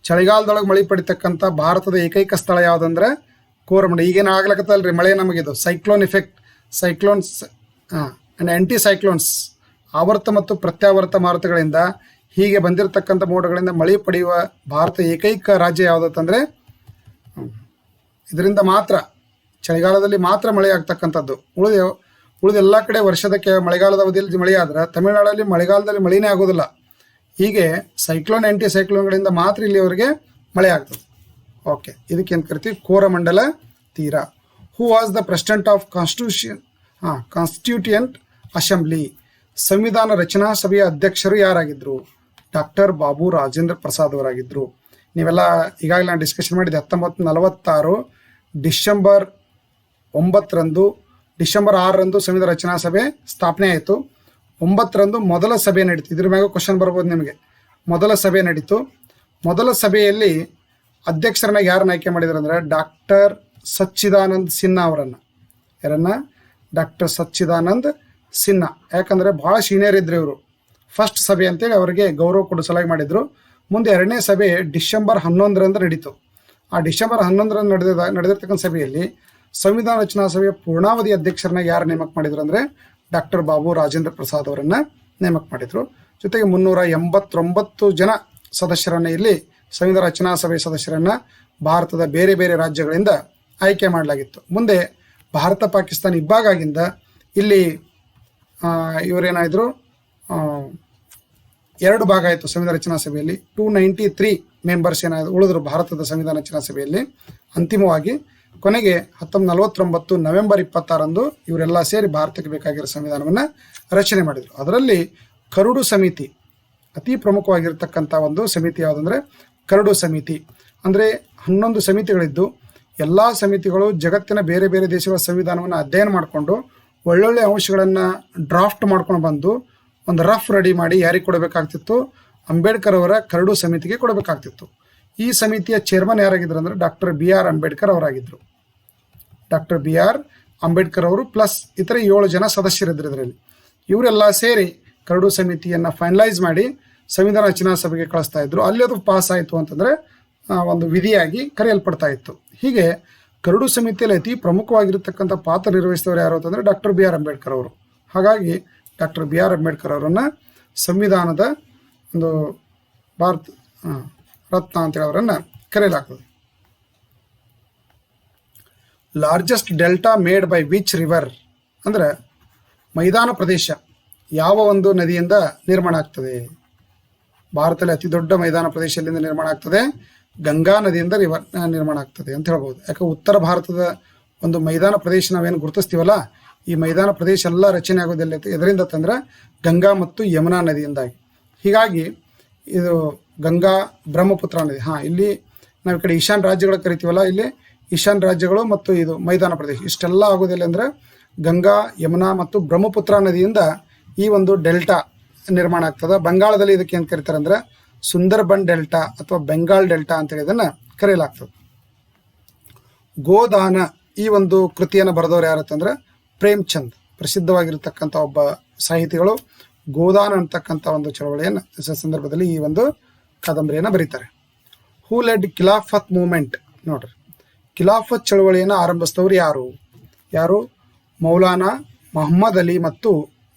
ಚಳಿಗಾಲದೊಳಗೆ ಮಳೆ ಪಡಿತಕ್ಕಂಥ ಭಾರತದ ಏಕೈಕ ಸ್ಥಳ ಯಾವುದಂದ್ರೆ ಕೋರಮಂಡಲ. ಈಗೇನು ಆಗ್ಲಕತ್ತಲ್ರಿ ಮಳೆ, ನಮಗಿದು cyclone effect, cyclones and anticyclones, ಆವರ್ತ ಮತ್ತು ಪ್ರತ್ಯಾವರ್ತ ಮಾರುತಗಳಿಂದ ಹೀಗೆ ಬಂದಿರತಕ್ಕಂಥ ಮೋಡಗಳಿಂದ ಮಳೆ ಪಡೆಯುವ ಭಾರತ ಏಕೈಕ ರಾಜ್ಯ ಯಾವುದಂತಂದರೆ ಇದರಿಂದ ಮಾತ್ರ, ಚಳಿಗಾಲದಲ್ಲಿ ಮಾತ್ರ ಮಳೆ ಆಗ್ತಕ್ಕಂಥದ್ದು. ಉಳಿದ ಎಲ್ಲ ಕಡೆ ವರ್ಷದ ಮಳೆಗಾಲದ ಅವಧಿಯಲ್ಲಿ ಮಳೆ ಆದ್ರೆ ತಮಿಳುನಾಡಲ್ಲಿ ಮಳೆಗಾಲದಲ್ಲಿ ಮಳೆನೇ ಆಗೋದಿಲ್ಲ. ಹೀಗೆ ಸೈಕ್ಲೋನ್ ಆ್ಯಂಟಿ ಸೈಕ್ಲೋನ್ಗಳಿಂದ ಮಾತ್ರ ಇಲ್ಲಿವರೆಗೆ ಮಳೆ ಆಗ್ತದೆ. ಓಕೆ, ಇದಕ್ಕೆ ಏನು ಕರಿತೀವಿ? ಕೋರಮಂಡಲ ತೀರ. Who was the president of constituent assembly? ಸಂವಿಧಾನ ರಚನಾ ಸಭೆಯ ಅಧ್ಯಕ್ಷರು ಯಾರಾಗಿದ್ದರು? ಡಾಕ್ಟರ್ ಬಾಬು ರಾಜೇಂದ್ರ ಪ್ರಸಾದ್ ಅವರಾಗಿದ್ದರು. ನೀವೆಲ್ಲ ಈಗಾಗಲೇ ನಾನು ಡಿಸ್ಕಷನ್ ಮಾಡಿದ್ದೆ. 1946 ಡಿಸೆಂಬರ್ 9ರಂದು, ಡಿಸೆಂಬರ್ 6ರಂದು ಸಂವಿಧಾನ ರಚನಾ ಸಭೆ ಸ್ಥಾಪನೆ ಆಯಿತು. 9ರಂದು ಮೊದಲ ಸಭೆ ನಡೀತು. ಇದ್ರ ಮ್ಯಾಗ ಕ್ವಶನ್ ಬರ್ಬೋದು ನಿಮಗೆ. ಮೊದಲ ಸಭೆ ನಡೀತು. ಮೊದಲ ಸಭೆಯಲ್ಲಿ ಅಧ್ಯಕ್ಷರನ್ನ ಯಾರನ್ನ ಆಯ್ಕೆ ಮಾಡಿದ್ರು ಅಂದರೆ ಡಾಕ್ಟರ್ ಸಚ್ಚಿದಾನಂದ್ ಸಿನ್ಹಾ ಅವರನ್ನು. ಯಾರನ್ನ? ಡಾಕ್ಟರ್ ಸಚ್ಚಿದಾನಂದ್ ಸಿನ್ಹಾ. ಯಾಕಂದರೆ ಭಾಳ ಸೀನಿಯರ್ ಇದ್ರು ಇವರು. ಫಸ್ಟ್ ಸಭೆ ಅಂತೇಳಿ ಅವರಿಗೆ ಗೌರವ ಕೊಡೋ ಸಲುವಾಗಿ ಮಾಡಿದರು. ಮುಂದೆ 2ನೇ ಸಭೆ ಡಿಸೆಂಬರ್ 11ರಂದು ನಡೀತು. ಆ ಡಿಸೆಂಬರ್ 11ರಂದು ನಡೆದಿರ್ತಕ್ಕಂಥ ಸಭೆಯಲ್ಲಿ ಸಂವಿಧಾನ ರಚನಾ ಸಭೆಯ ಪೂರ್ಣಾವಧಿ ಅಧ್ಯಕ್ಷರನ್ನ ಯಾರು ನೇಮಕ ಮಾಡಿದ್ರು ಅಂದರೆ ಡಾಕ್ಟರ್ ಬಾಬು ರಾಜೇಂದ್ರ ಪ್ರಸಾದ್ ಅವರನ್ನು ನೇಮಕ ಮಾಡಿದರು. ಜೊತೆಗೆ 389 ಜನ ಸದಸ್ಯರನ್ನು, ಇಲ್ಲಿ ಸಂವಿಧಾನ ರಚನಾ ಸಭೆಯ ಸದಸ್ಯರನ್ನು ಭಾರತದ ಬೇರೆ ಬೇರೆ ರಾಜ್ಯಗಳಿಂದ ಆಯ್ಕೆ ಮಾಡಲಾಗಿತ್ತು. ಮುಂದೆ ಭಾರತ ಪಾಕಿಸ್ತಾನ ಇಬ್ಬಾಗ ಆಗಿಂದ ಇಲ್ಲಿ ಇವರೇನಾಯಿದ್ರು, 2 ಭಾಗ ಆಯಿತು ಸಂವಿಧಾನ ರಚನಾ ಸಭೆಯಲ್ಲಿ. 293 ಮೆಂಬರ್ಸ್ ಏನಾದ್ರು ಉಳಿದ್ರು ಭಾರತದ ಸಂವಿಧಾನ ರಚನಾ ಸಭೆಯಲ್ಲಿ. ಅಂತಿಮವಾಗಿ ಕೊನೆಗೆ 1949 ನವೆಂಬರ್ 26ರಂದು ಇವರೆಲ್ಲ ಸೇರಿ ಭಾರತಕ್ಕೆ ಬೇಕಾಗಿರೋ ಸಂವಿಧಾನವನ್ನು ರಚನೆ ಮಾಡಿದರು. ಅದರಲ್ಲಿ ಕರಡು ಸಮಿತಿ, ಅತಿ ಪ್ರಮುಖವಾಗಿರ್ತಕ್ಕಂಥ ಒಂದು ಸಮಿತಿ ಯಾವುದಂದರೆ ಕರಡು ಸಮಿತಿ. ಅಂದರೆ 11 ಸಮಿತಿಗಳಿದ್ದು ಎಲ್ಲ ಸಮಿತಿಗಳು ಜಗತ್ತಿನ ಬೇರೆ ಬೇರೆ ದೇಶಗಳ ಸಂವಿಧಾನವನ್ನು ಅಧ್ಯಯನ ಮಾಡಿಕೊಂಡು ಒಳ್ಳೊಳ್ಳೆ ಅಂಶಗಳನ್ನು ಡ್ರಾಫ್ಟ್ ಮಾಡ್ಕೊಂಡು ಬಂದು ಒಂದು ರಫ್ ರೆಡಿ ಮಾಡಿ ಯಾರಿಗೆ ಕೊಡಬೇಕಾಗ್ತಿತ್ತು? ಅಂಬೇಡ್ಕರ್ ಅವರ ಕರಡು ಸಮಿತಿಗೆ ಕೊಡಬೇಕಾಗ್ತಿತ್ತು. ಈ ಸಮಿತಿಯ ಚೇರ್ಮನ್ ಯಾರಾಗಿದ್ರು ಅಂದರೆ ಡಾಕ್ಟರ್ ಬಿ ಆರ್ ಅಂಬೇಡ್ಕರ್ ಅವರಾಗಿದ್ದರು. ಡಾಕ್ಟರ್ ಬಿ ಆರ್ ಅಂಬೇಡ್ಕರ್ ಅವರು ಪ್ಲಸ್ ಇತರ 7 ಜನ ಸದಸ್ಯರಿದ್ದರು ಇದರಲ್ಲಿ. ಇವರೆಲ್ಲ ಸೇರಿ ಕರಡು ಸಮಿತಿಯನ್ನು ಫೈನಲೈಸ್ ಮಾಡಿ ಸಂವಿಧಾನ ರಚನಾ ಸಭೆಗೆ ಕಳಿಸ್ತಾ ಇದ್ರು. ಅಲ್ಲಿ ಅದು ಪಾಸ್ ಆಯಿತು ಅಂತಂದರೆ ಒಂದು ವಿಧಿಯಾಗಿ ಕರೆಯಲ್ಪಡ್ತಾ ಇತ್ತು. ಹೀಗೆ ಕರಡು ಸಮಿತಿಯಲ್ಲಿ ಅತಿ ಪ್ರಮುಖವಾಗಿರ್ತಕ್ಕಂಥ ಪಾತ್ರ ನಿರ್ವಹಿಸಿದವರು ಯಾರು ಅಂತಂದರೆ ಡಾಕ್ಟರ್ ಬಿ ಆರ್ ಅಂಬೇಡ್ಕರ್ ಅವರು. ಹಾಗಾಗಿ ಡಾಕ್ಟರ್ ಬಿ ಆರ್ ಅಂಬೇಡ್ಕರ್ ಅವರನ್ನು ಸಂವಿಧಾನದ ಒಂದು ಭಾರತ ರತ್ನ ಅಂತೇಳಿ ಅವರನ್ನು ಕರೆಯಲಾಗ್ತದೆ. Largest delta made by which river ಅಂದರೆ ಮೈದಾನ ಪ್ರದೇಶ ಯಾವ ಒಂದು ನದಿಯಿಂದ ನಿರ್ಮಾಣ ಆಗ್ತದೆ? ಭಾರತದಲ್ಲಿ ಅತಿ ದೊಡ್ಡ ಮೈದಾನ ಪ್ರದೇಶದಿಂದ ನಿರ್ಮಾಣ ಆಗ್ತದೆ, ಗಂಗಾ ನದಿಯಿಂದ ನಿರ್ಮಾಣ ಆಗ್ತದೆ ಅಂತ ಹೇಳ್ಬೋದು. ಯಾಕೆ ಉತ್ತರ ಭಾರತದ ಒಂದು ಮೈದಾನ ಪ್ರದೇಶ ನಾವೇನು ಗುರುತಿಸ್ತೀವಲ್ಲ, ಈ ಮೈದಾನ ಪ್ರದೇಶ ಎಲ್ಲ ರಚನೆ ಆಗೋದಿಲ್ಲ ಇದರಿಂದ ತಂದ್ರೆ ಗಂಗಾ ಮತ್ತು ಯಮುನಾ ನದಿಯಿಂದಾಗಿ. ಹೀಗಾಗಿ ಇದು ಗಂಗಾ ಬ್ರಹ್ಮಪುತ್ರ ನದಿ. ಇಲ್ಲಿ ನಾವು ಈ ಕಡೆ ಈಶಾನ್ಯ ರಾಜ್ಯಗಳು ಕರಿತೀವಲ್ಲ, ಇಲ್ಲಿ ಈಶಾನ್ಯ ರಾಜ್ಯಗಳು ಮತ್ತು ಇದು ಮೈದಾನ ಪ್ರದೇಶ ಇಷ್ಟೆಲ್ಲ ಆಗೋದಿಲ್ಲ ಅಂದರೆ ಗಂಗಾ, ಯಮುನಾ ಮತ್ತು ಬ್ರಹ್ಮಪುತ್ರ ನದಿಯಿಂದ ಈ ಒಂದು ಡೆಲ್ಟಾ ನಿರ್ಮಾಣ ಆಗ್ತದೆ. ಬಂಗಾಳದಲ್ಲಿ ಇದಕ್ಕೆ ಏನು ಕರೀತಾರೆ ಅಂದರೆ ಸುಂದರ್ಬನ್ ಡೆಲ್ಟಾ ಅಥವಾ ಬೆಂಗಾಲ್ ಡೆಲ್ಟಾ ಅಂತೇಳಿ ಇದನ್ನು ಕರೆಯಲಾಗ್ತದೆ. ಗೋದಾನ ಈ ಒಂದು ಕೃತಿಯನ್ನು ಬರೆದವರು ಯಾರತ್ತಂದ್ರೆ ಪ್ರೇಮ್ಚಂದ್, ಪ್ರಸಿದ್ಧವಾಗಿರ್ತಕ್ಕಂಥ ಒಬ್ಬ ಸಾಹಿತಿಗಳು. ಗೋದಾನ ಅಂತಕ್ಕಂಥ ಒಂದು ಚಳವಳಿಯನ್ನು ಸಂದರ್ಭದಲ್ಲಿ ಈ ಒಂದು ಕಾದಂಬರಿಯನ್ನು ಬರೀತಾರೆ. ಹೂ ಲೆಡ್ ಖಿಲಾಫತ್ ಮೂವ್ಮೆಂಟ್? ನೋಡ್ರಿ, ಖಿಲಾಫತ್ ಚಳವಳಿಯನ್ನು ಆರಂಭಿಸಿದವರು ಯಾರು? ಮೌಲಾನಾ ಮೊಹಮ್ಮದ್ ಅಲಿ ಮತ್ತು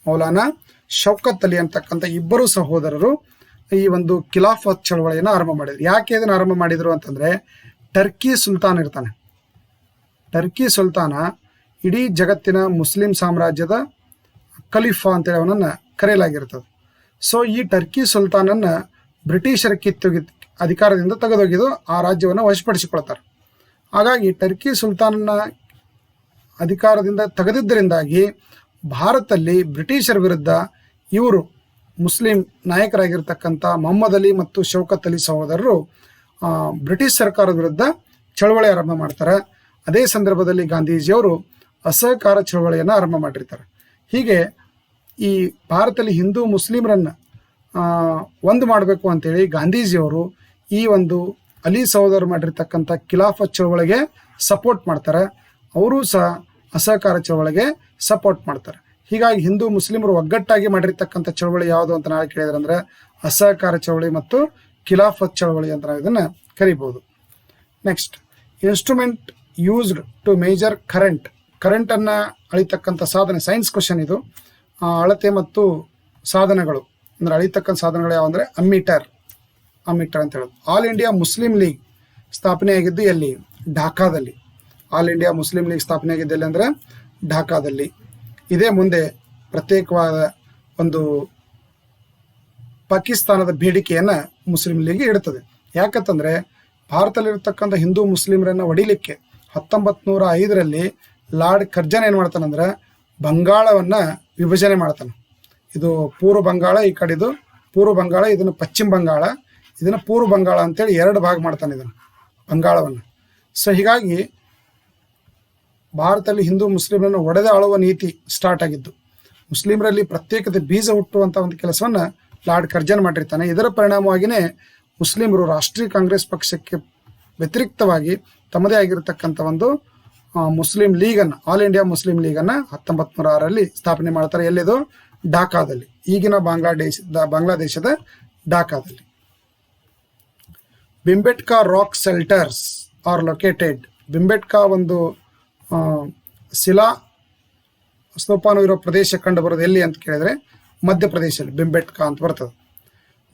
ಮೌಲಾನಾ ಶೌಕತ್ ಅಲಿ ಅಂತಕ್ಕಂಥ ಇಬ್ಬರು ಸಹೋದರರು ಈ ಒಂದು ಖಿಲಾಫತ್ ಚಳವಳಿಯನ್ನು ಆರಂಭ ಮಾಡಿದ್ರು. ಯಾಕೆ ಇದನ್ನು ಆರಂಭ ಮಾಡಿದರು ಅಂತಂದರೆ, ಟರ್ಕಿ ಸುಲ್ತಾನ್ ಇರ್ತಾನೆ. ಟರ್ಕಿ ಸುಲ್ತಾನ ಇಡೀ ಜಗತ್ತಿನ ಮುಸ್ಲಿಂ ಸಾಮ್ರಾಜ್ಯದ ಖಲೀಫಾ ಅಂತೇಳಿ ಅವನನ್ನು ಕರೆಯಲಾಗಿರ್ತದೆ. ಸೊ ಈ ಟರ್ಕಿ ಸುಲ್ತಾನನ್ನು ಬ್ರಿಟಿಷರ ಅಧಿಕಾರದಿಂದ ತೆಗೆದೊಗೆದು ಆ ರಾಜ್ಯವನ್ನು ವಶಪಡಿಸಿಕೊಳ್ತಾರೆ. ಹಾಗಾಗಿ ಟರ್ಕಿ ಸುಲ್ತಾನನ ಅಧಿಕಾರದಿಂದ ತೆಗೆದಿದ್ದರಿಂದಾಗಿ ಭಾರತದಲ್ಲಿ ಬ್ರಿಟಿಷರ ವಿರುದ್ಧ ಇವರು ಮುಸ್ಲಿಂ ನಾಯಕರಾಗಿರ್ತಕ್ಕಂಥ ಮೊಹಮ್ಮದ್ ಅಲಿ ಮತ್ತು ಶೌಕತ್ ಅಲಿ ಸಹೋದರರು ಬ್ರಿಟಿಷ್ ಸರ್ಕಾರದ ವಿರುದ್ಧ ಚಳವಳಿ ಆರಂಭ ಮಾಡ್ತಾರೆ. ಅದೇ ಸಂದರ್ಭದಲ್ಲಿ ಗಾಂಧೀಜಿಯವರು ಅಸಹಕಾರ ಚಳವಳಿಯನ್ನು ಆರಂಭ ಮಾಡಿರ್ತಾರೆ. ಹೀಗೆ ಈ ಭಾರತದಲ್ಲಿ ಹಿಂದೂ ಮುಸ್ಲಿಮರನ್ನು ಒಂದು ಮಾಡಬೇಕು ಅಂತೇಳಿ ಗಾಂಧೀಜಿಯವರು ಈ ಒಂದು ಅಲಿ ಸಹೋದರರು ಮಾಡಿರ್ತಕ್ಕಂಥ ಖಿಲಾಫತ್ ಚಳವಳಿಗೆ ಸಪೋರ್ಟ್ ಮಾಡ್ತಾರೆ. ಅವರು ಸಹ ಅಸಹಕಾರ ಚಳವಳಿಗೆ ಸಪೋರ್ಟ್ ಮಾಡ್ತಾರೆ. ಹೀಗಾಗಿ ಹಿಂದೂ ಮುಸ್ಲಿಮರು ಒಗ್ಗಟ್ಟಾಗಿ ಮಾಡಿರ್ತಕ್ಕಂಥ ಚಳವಳಿ ಯಾವುದು ಅಂತ ನಾಳೆ ಕೇಳಿದ್ರೆ ಅಂದರೆ ಅಸಹಕಾರ ಚಳವಳಿ ಮತ್ತು ಖಿಲಾಫತ್ ಚಳವಳಿ ಅಂತ ನಾವು ಇದನ್ನು ಕರಿಬೋದು. Next, instrument used to measure ಕರೆಂಟನ್ನು ಅಳಿತಕ್ಕಂಥ ಸಾಧನ. ಸೈನ್ಸ್ ಕ್ವಶನ್ ಇದು. ಅಳತೆ ಮತ್ತು ಸಾಧನಗಳು ಅಂದರೆ ಅಳಿತಕ್ಕಂಥ ಸಾಧನಗಳು ಯಾವ ಅಂದರೆ ಅಮ್ಮೀಟರ್ ಅಂತ ಹೇಳೋದು. ಆಲ್ ಇಂಡಿಯಾ ಮುಸ್ಲಿಂ ಲೀಗ್ ಸ್ಥಾಪನೆಯಾಗಿದ್ದು ಎಲ್ಲಿ? ಢಾಕಾದಲ್ಲಿ. ಆಲ್ ಇಂಡಿಯಾ ಮುಸ್ಲಿಂ ಲೀಗ್ ಸ್ಥಾಪನೆಯಾಗಿದ್ದು ಎಲ್ಲಿ ಅಂದರೆ ಢಾಕಾದಲ್ಲಿ. ಇದೇ ಮುಂದೆ ಪ್ರತ್ಯೇಕವಾದ ಒಂದು ಪಾಕಿಸ್ತಾನದ ಬೇಡಿಕೆಯನ್ನು ಮುಸ್ಲಿಂ ಲೀಗ್ ಇಡುತ್ತದೆ. ಯಾಕಂತಂದರೆ ಭಾರತದಲ್ಲಿರ್ತಕ್ಕಂಥ ಹಿಂದೂ ಮುಸ್ಲಿಮರನ್ನು ಹೊಡಿಲಿಕ್ಕೆ 1905ರಲ್ಲಿ ಲಾರ್ಡ್ ಕರ್ಜನ್ ಏನು ಮಾಡ್ತಾನಂದ್ರೆ ಬಂಗಾಳವನ್ನು ವಿಭಜನೆ ಮಾಡ್ತಾನೆ. ಇದು ಪೂರ್ವ ಬಂಗಾಳ, ಈ ಕಡೆದು ಪೂರ್ವ ಬಂಗಾಳ, ಇದನ್ನು ಪಶ್ಚಿಮ ಬಂಗಾಳ, ಇದನ್ನು ಪೂರ್ವ ಬಂಗಾಳ ಅಂತೇಳಿ 2 ಭಾಗ ಮಾಡ್ತಾನೆ ಇದನ್ನು ಬಂಗಾಳವನ್ನು. ಸೊ ಹೀಗಾಗಿ ಭಾರತದಲ್ಲಿ ಹಿಂದೂ ಮುಸ್ಲಿಮರನ್ನು ಒಡೆದ ಆಳುವ ನೀತಿ ಸ್ಟಾರ್ಟ್ ಆಗಿದ್ದು. ಮುಸ್ಲಿಮರಲ್ಲಿ ಪ್ರತ್ಯೇಕತೆ ಬೀಜ ಹುಟ್ಟುವಂಥ ಒಂದು ಕೆಲಸವನ್ನು ಲಾರ್ಡ್ ಕರ್ಜನ್ ಮಾಡಿರ್ತಾನೆ. ಇದರ ಪರಿಣಾಮವಾಗಿಯೇ ಮುಸ್ಲಿಮರು ರಾಷ್ಟ್ರೀಯ ಕಾಂಗ್ರೆಸ್ ಪಕ್ಷಕ್ಕೆ ವ್ಯತಿರಿಕ್ತವಾಗಿ ತಮ್ಮದೇ ಆಗಿರತಕ್ಕಂಥ ಒಂದು ಮುಸ್ಲಿಂ ಲೀಗನ್ನು, ಆಲ್ ಇಂಡಿಯಾ ಮುಸ್ಲಿಂ ಲೀಗನ್ನು 1906ರಲ್ಲಿ ಸ್ಥಾಪನೆ ಮಾಡ್ತಾರೆ. ಎಲ್ಲಿದು? ಢಾಕಾದಲ್ಲಿ, ಈಗಿನ ಬಾಂಗ್ಲಾದೇಶದ ಢಾಕಾದಲ್ಲಿ. ಬಿಂಬೆಟ್ಕಾ ರಾಕ್ ಶೆಲ್ಟರ್ಸ್ ಆರ್ ಲೊಕೇಟೆಡ್. ಬಿಂಬೆಟ್ಕಾ ಒಂದು ಶಿಲಾ ಸ್ತೂಪಾನು ಇರೋ ಪ್ರದೇಶ ಕಂಡು ಬರೋದು ಎಲ್ಲಿ ಅಂತ ಕೇಳಿದರೆ ಮಧ್ಯಪ್ರದೇಶದಲ್ಲಿ ಬಿಂಬೆಟ್ಕಾ ಅಂತ ಬರ್ತದೆ.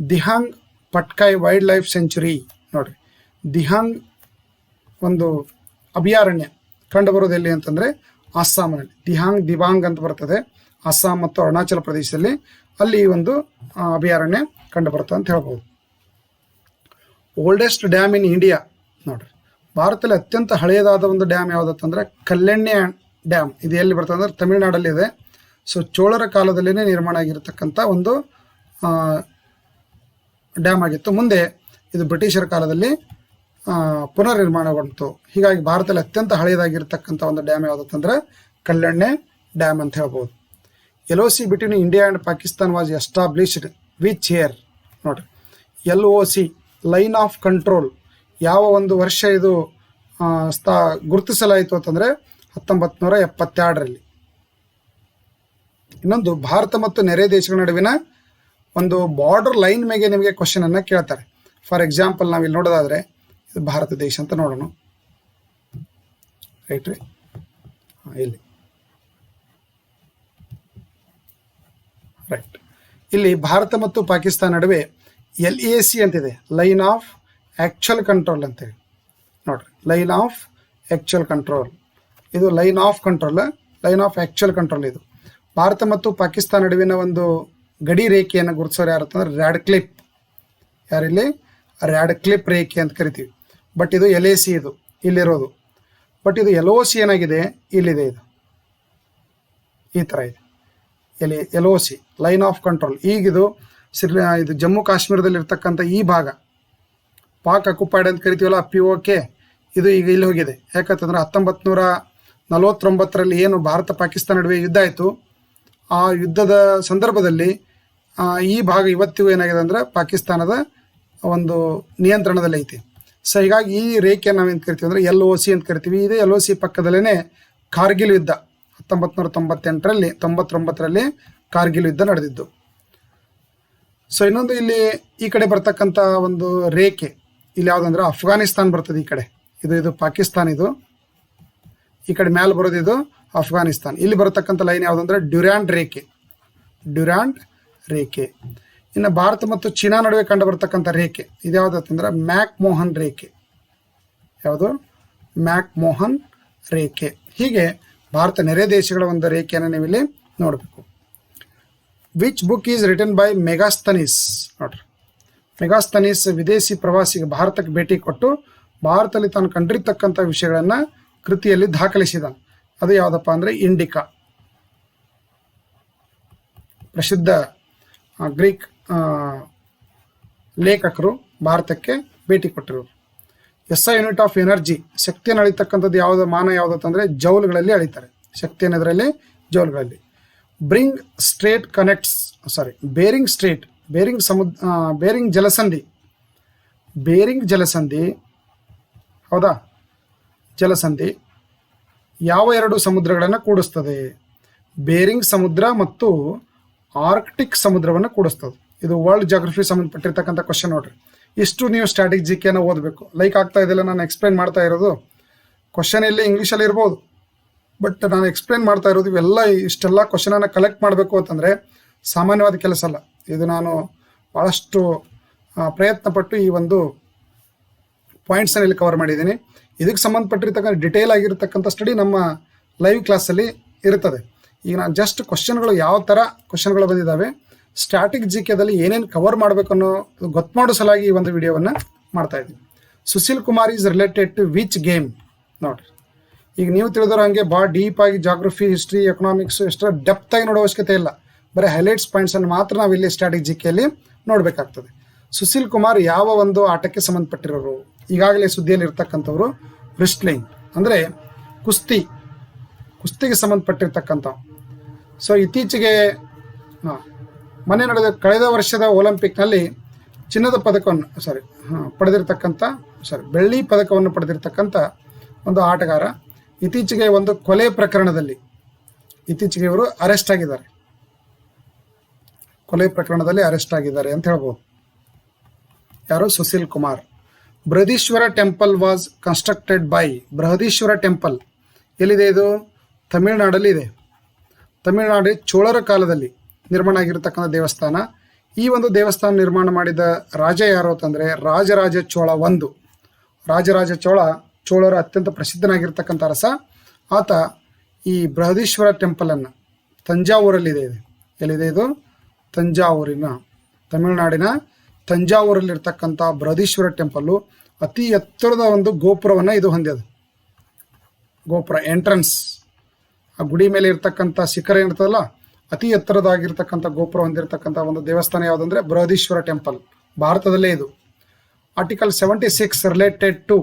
Dihang Patkai wild life century. ನೋಡ್ರಿ, ದಿಹಾಂಗ್ ಒಂದು ಅಭಯಾರಣ್ಯ ಕಂಡು ಬರೋದು ಎಲ್ಲಿ ಅಂತಂದರೆ ಅಸ್ಸಾಂನಲ್ಲಿ. ದಿಬಾಂಗ್ ಅಂತ ಬರ್ತದೆ. ಅಸ್ಸಾಂ ಮತ್ತು ಅರುಣಾಚಲ ಪ್ರದೇಶದಲ್ಲಿ ಅಲ್ಲಿ ಒಂದು ಅಭಯಾರಣ್ಯ ಕಂಡು ಬರ್ತದೆ ಅಂತ ಹೇಳ್ಬೋದು. Oldest dam in India. ನೋಡ್ರಿ, ಭಾರತದಲ್ಲಿ ಅತ್ಯಂತ ಹಳೆಯದಾದ ಒಂದು ಡ್ಯಾಮ್ ಯಾವುದಂತಂದ್ರೆ ಕಲ್ಲೆಣ್ಣೆ ಡ್ಯಾಮ್. ಇದು ಎಲ್ಲಿ ಬರ್ತದೆ ಅಂದರೆ ತಮಿಳುನಾಡಲ್ಲಿ ಇದೆ. ಸೊ ಚೋಳರ ಕಾಲದಲ್ಲೇ ನಿರ್ಮಾಣ ಆಗಿರತಕ್ಕಂಥ ಒಂದು ಡ್ಯಾಮ್ ಆಗಿತ್ತು. ಮುಂದೆ ಇದು ಬ್ರಿಟಿಷರ ಕಾಲದಲ್ಲಿ ಪುನರ್ ನಿರ್ಮಾಣಗೊಂಡಿತು. ಹೀಗಾಗಿ ಭಾರತದಲ್ಲಿ ಅತ್ಯಂತ ಹಳೆಯದಾಗಿರ್ತಕ್ಕಂಥ ಒಂದು ಡ್ಯಾಮ್ ಯಾವುದಂತಂದ್ರೆ ಕಲ್ಲೆಣ್ಣೆ ಡ್ಯಾಮ್ ಅಂತ ಹೇಳ್ಬೋದು. LOC between India and Pakistan was established which year? ನೋಡಿರಿ, LOC ಲೈನ್ ಆಫ್ ಕಂಟ್ರೋಲ್ ಯಾವ ಒಂದು ವರ್ಷ ಇದು ಗುರುತಿಸಲಾಯಿತು ಅಂತಂದರೆ 1972ರಲ್ಲಿ. ಇನ್ನೊಂದು, ಭಾರತ ಮತ್ತು ನೆರೆ ದೇಶಗಳ ನಡುವಿನ ಒಂದು ಬಾರ್ಡರ್ ಲೈನ್ ಮೇಲೆ ನಿಮಗೆ ಕ್ವಶನನ್ನು ಕೇಳ್ತಾರೆ. ಫಾರ್ ಎಕ್ಸಾಂಪಲ್ ನಾವಿಲ್ಲಿ ನೋಡೋದಾದರೆ ಇದು ಭಾರತ ದೇಶ ಅಂತ ನೋಡೋಣ. ರೈಟ್ ರೀ, ಇಲ್ಲಿ ರೈಟ್, ಇಲ್ಲಿ ಭಾರತ ಮತ್ತು ಪಾಕಿಸ್ತಾನ ನಡುವೆ LAC ಅಂತಿದೆ, ಲೈನ್ ಆಫ್ ಆ್ಯಕ್ಚುಯಲ್ ಕಂಟ್ರೋಲ್ ಅಂತೇಳಿ. ನೋಡಿರಿ, ಲೈನ್ ಆಫ್ ಆ್ಯಕ್ಚುಯಲ್ ಕಂಟ್ರೋಲ್, ಇದು line of control, line of actual control. ಇದು ಭಾರತ ಮತ್ತು ಪಾಕಿಸ್ತಾನ ನಡುವಿನ ಒಂದು ಗಡಿ ರೇಖೆಯನ್ನು ಗುರುತಿಸೋರು ಯಾರು ಅಂತಂದ್ರೆ ರ್ಯಾಡ್ಕ್ಲಿಫ್. ಯಾರಿಲ್ಲಿ? ರ್ಯಾಡ್ಕ್ಲಿಫ್ ರೇಖೆ ಅಂತ ಕರಿತೀವಿ. ಬಟ್ ಇದು LAC ಇದು ಇಲ್ಲಿರೋದು. ಬಟ್ ಇದು LOC ಏನಾಗಿದೆ, ಇಲ್ಲಿದೆ, ಇದು ಈ ಥರ ಇದೆ. LOC line of control. ಈಗಿದು ಇದು ಜಮ್ಮು ಕಾಶ್ಮೀರದಲ್ಲಿ ಇರ್ತಕ್ಕಂಥ ಈ ಭಾಗ ಪಾಕ್ ಅಕ್ಯುಪೈಡ್ ಅಂತ ಕರಿತೀವಲ್ಲ, POK, ಇದು ಈಗ ಇಲ್ಲಿ ಹೋಗಿದೆ. ಯಾಕಂತಂದ್ರೆ 1949ರಲ್ಲಿ ಏನು ಭಾರತ ಪಾಕಿಸ್ತಾನ ನಡುವೆ ಯುದ್ಧ ಆಯಿತು, ಆ ಯುದ್ಧದ ಸಂದರ್ಭದಲ್ಲಿ ಈ ಭಾಗ ಇವತ್ತಿಗೂ ಏನಾಗಿದೆ ಅಂದರೆ ಪಾಕಿಸ್ತಾನದ ಒಂದು ನಿಯಂತ್ರಣದಲ್ಲಿ ಐತಿ. ಸೊ ಹೀಗಾಗಿ ಈ ರೇಖೆ ನಾವೇನು ಕರಿತೀವಿ ಅಂದರೆ LOC ಅಂತ ಕರಿತೀವಿ. ಇದೇ LOC ಪಕ್ಕದಲ್ಲೇ ಕಾರ್ಗಿಲ್ ಯುದ್ಧ 1998ರಲ್ಲಿ ಕಾರ್ಗಿಲ್ ಯುದ್ಧ ನಡೆದಿದ್ದು. ಸೊ ಇನ್ನೊಂದು, ಇಲ್ಲಿ ಈ ಕಡೆ ಬರ್ತಕ್ಕಂಥ ಒಂದು ರೇಖೆ ಇಲ್ಲಿ ಯಾವುದಂದ್ರೆ ಅಫ್ಘಾನಿಸ್ತಾನ್ ಬರ್ತದೆ. ಈ ಕಡೆ ಇದು ಪಾಕಿಸ್ತಾನ, ಇದು ಈ ಕಡೆ ಮೇಲೆ ಬರೋದು ಇದು ಅಫ್ಘಾನಿಸ್ತಾನ್. ಇಲ್ಲಿ ಬರತಕ್ಕಂಥ ಲೈನ್ ಯಾವುದಂದ್ರೆ ಡ್ಯೂರಾಂಡ್ ರೇಖೆ. ಇನ್ನು ಭಾರತ ಮತ್ತು ಚೀನಾ ನಡುವೆ ಕಂಡು ಬರ್ತಕ್ಕಂಥ ರೇಖೆ ಇದು ಯಾವುದಂತಂದ್ರೆ ಮ್ಯಾಕ್ ಮೋಹನ್ ರೇಖೆ. ಯಾವುದು? ಮ್ಯಾಕ್ ಮೋಹನ್ ರೇಖೆ. ಹೀಗೆ ಭಾರತ ನೆರೆ ದೇಶಗಳ ಒಂದು ರೇಖೆಯನ್ನು ನೀವು ಇಲ್ಲಿ ನೋಡಬೇಕು. Which book is written by Megasthenes? ನೋಡ್ರಿ, ಮೆಗಾಸ್ತನೀಸ್ ವಿದೇಶಿ ಪ್ರವಾಸಿಗೆ ಭಾರತಕ್ಕೆ ಭೇಟಿ ಕೊಟ್ಟು ಭಾರತದಲ್ಲಿ ತಾನು ಕಂಡಿರ್ತಕ್ಕಂಥ ವಿಷಯಗಳನ್ನು ಕೃತಿಯಲ್ಲಿ ದಾಖಲಿಸಿದ. ಅದು ಯಾವುದಪ್ಪ ಅಂದರೆ ಇಂಡಿಕಾ. ಪ್ರಸಿದ್ಧ ಗ್ರೀಕ್ ಲೇಖಕರು ಭಾರತಕ್ಕೆ ಭೇಟಿ ಕೊಟ್ಟರು. SI ಯೂನಿಟ್ ಆಫ್ ಎನರ್ಜಿ, ಶಕ್ತಿಯನ್ನು ಅಳಿತಕ್ಕಂಥದ್ದು ಯಾವುದು, ಮಾನ ಯಾವುದು ಅಂತಂದರೆ ಜೌಲ್ಗಳಲ್ಲಿ ಅಳಿತಾರೆ. ಶಕ್ತಿ ಅನ್ನೋದರಲ್ಲಿ ಜೌಲ್ಗಳಲ್ಲಿ. ಬೇರಿಂಗ್ ಜಲಸಂಧಿ ಹೌದಾ? ಜಲಸಂಧಿ ಯಾವ ಎರಡು ಸಮುದ್ರಗಳನ್ನು ಕೂಡಿಸ್ತದೆ? ಬೇರಿಂಗ್ ಸಮುದ್ರ ಮತ್ತು ಆರ್ಕ್ಟಿಕ್ ಸಮುದ್ರವನ್ನು ಕೂಡಿಸ್ತದೆ. ಇದು ವರ್ಲ್ಡ್ ಜಾಗ್ರಫಿ ಸಂಬಂಧಪಟ್ಟಿರ್ತಕ್ಕಂಥ ಕ್ವಶನ್ ನೋಡ್ರಿ. ಇಷ್ಟು ನೀವು ಸ್ಟ್ಯಾಟಿಕ್ GKನ ಓದಬೇಕು. ಲೈಕ್ ಆಗ್ತಾ ಇದೆಯಲ್ಲ ನಾನು ಎಕ್ಸ್ಪ್ಲೈನ್ ಮಾಡ್ತಾ ಇರೋದು. ಕ್ವಶನ್ ಇಲ್ಲಿ ಇಂಗ್ಲೀಷಲ್ಲಿ ಇರ್ಬೋದು, ಬಟ್ ನಾನು ಎಕ್ಸ್ಪ್ಲೈನ್ ಮಾಡ್ತಾ ಇರೋದು ಇವೆಲ್ಲ ಇಷ್ಟೆಲ್ಲ ಕ್ವಶನನ್ನು ಕಲೆಕ್ಟ್ ಮಾಡಬೇಕು ಅಂತಂದರೆ ಸಾಮಾನ್ಯವಾದ ಕೆಲಸ ಅಲ್ಲ. ಇದು ನಾನು ಭಾಳಷ್ಟು ಪ್ರಯತ್ನಪಟ್ಟು ಈ ಒಂದು ಪಾಯಿಂಟ್ಸನ್ನು ಇಲ್ಲಿ ಕವರ್ ಮಾಡಿದ್ದೀನಿ. ಇದಕ್ಕೆ ಸಂಬಂಧಪಟ್ಟಿರ್ತಕ್ಕಂಥ ಡಿಟೇಲ್ ಆಗಿರ್ತಕ್ಕಂಥ ಸ್ಟಡಿ ನಮ್ಮ ಲೈವ್ ಕ್ಲಾಸಲ್ಲಿ ಇರ್ತದೆ. ಈಗ ನಾನು ಜಸ್ಟ್ ಕ್ವಶನ್ಗಳು ಯಾವ ಥರ ಕ್ವಶನ್ಗಳು ಬಂದಿದ್ದಾವೆ, ಸ್ಟ್ಯಾಟಿಕ್ GKದಲ್ಲಿ ಏನೇನು ಕವರ್ ಮಾಡಬೇಕು ಅನ್ನೋ ಗೊತ್ತು ಮಾಡೋ ಸಲಾಗಿ ಈ ಒಂದು ವಿಡಿಯೋವನ್ನು ಮಾಡ್ತಾ ಇದ್ದೀನಿ. Sushil Kumar is related to which game? ನೋಡಿರಿ, ಈಗ ನೀವು ತಿಳಿದವರು ಹಾಗೆ ಭಾಳ ಡೀಪಾಗಿ ಜಾಗ್ರಫಿ, ಹಿಸ್ಟ್ರಿ, ಎಕನಾಮಿಕ್ಸ್ ಎಷ್ಟರ ಡೆಪ್ತಾಗಿ ನೋಡೋ ಅವಶ್ಯಕತೆ ಇಲ್ಲ. ಬರೀ ಹೈಲೈಟ್ಸ್ ಪಾಯಿಂಟ್ಸನ್ನು ಮಾತ್ರ ನಾವು ಇಲ್ಲಿ ಸ್ಟ್ಯಾಟಿಕ್ GKಯಲ್ಲಿ ನೋಡಬೇಕಾಗ್ತದೆ. ಸುಶೀಲ್ ಕುಮಾರ್ ಯಾವ ಒಂದು ಆಟಕ್ಕೆ ಸಂಬಂಧಪಟ್ಟಿರೋರು? ಈಗಾಗಲೇ ಸುದ್ದಿಯಲ್ಲಿ ಇರ್ತಕ್ಕಂಥವ್ರು ರಿಸ್ಟ್ಲಿಂಗ್ ಅಂದರೆ ಕುಸ್ತಿಗೆ ಸಂಬಂಧಪಟ್ಟಿರ್ತಕ್ಕಂಥ. ಸೊ ಇತ್ತೀಚೆಗೆ ಕಳೆದ ವರ್ಷದ ಒಲಿಂಪಿಕ್ನಲ್ಲಿ ಬೆಳ್ಳಿ ಪದಕವನ್ನು ಪಡೆದಿರ್ತಕ್ಕಂಥ ಒಂದು ಆಟಗಾರ. ಇತ್ತೀಚೆಗೆ ಒಂದು ಕೊಲೆ ಪ್ರಕರಣದಲ್ಲಿ ಇವರು ಅರೆಸ್ಟ್ ಆಗಿದ್ದಾರೆ. ಕೊಲೆ ಪ್ರಕರಣದಲ್ಲಿ ಅರೆಸ್ಟ್ ಆಗಿದ್ದಾರೆ ಅಂತ ಹೇಳ್ಬೋದು. ಯಾರು? Sushil Kumar. Brihadeeswara temple was constructed by. Brihadeeswara temple ಎಲ್ಲಿದೆ? ಇದು ತಮಿಳುನಾಡಲ್ಲಿ ಇದೆ. ತಮಿಳುನಾಡು ಚೋಳರ ಕಾಲದಲ್ಲಿ ನಿರ್ಮಾಣ ಆಗಿರತಕ್ಕಂಥ ದೇವಸ್ಥಾನ. ಈ ಒಂದು ದೇವಸ್ಥಾನ ನಿರ್ಮಾಣ ಮಾಡಿದ ರಾಜ ಯಾರು ಅಂತಂದರೆ ರಾಜರಾಜ ಚೋಳ ಒಂದು. ರಾಜರಾಜ ಚೋಳರ ಅತ್ಯಂತ ಪ್ರಸಿದ್ಧನಾಗಿರ್ತಕ್ಕಂಥ ಅರಸ. ಆತ ಈ ಬೃಹದೀಶ್ವರ ಟೆಂಪಲನ್ನು ತಂಜಾವೂರಲ್ಲಿದೆ. ಎಲ್ಲಿದೆ ಇದು? ತಮಿಳುನಾಡಿನ ತಂಜಾವೂರಲ್ಲಿರ್ತಕ್ಕಂಥ ಬೃಹದೀಶ್ವರ ಟೆಂಪಲ್ಲು ಅತಿ ಎತ್ತರದ ಒಂದು ಗೋಪುರವನ್ನು ಇದು ಹೊಂದಿದೆ. ಗೋಪುರ ಎಂಟ್ರೆನ್ಸ್, ಆ ಗುಡಿ ಮೇಲೆ ಇರ್ತಕ್ಕಂಥ ಶಿಖರ ಏನಿರ್ತದಲ್ಲ, ಅತಿ ಎತ್ತರದಾಗಿರ್ತಕ್ಕಂಥ ಗೋಪುರ ಹೊಂದಿರತಕ್ಕಂಥ ಒಂದು ದೇವಸ್ಥಾನ ಯಾವುದಂದರೆ ಬೃಹದೀಶ್ವರ ಟೆಂಪಲ್. ಭಾರತದಲ್ಲೇ ಇದು. ಆರ್ಟಿಕಲ್ 76 ರಿಲೇಟೆಡ್ ಟು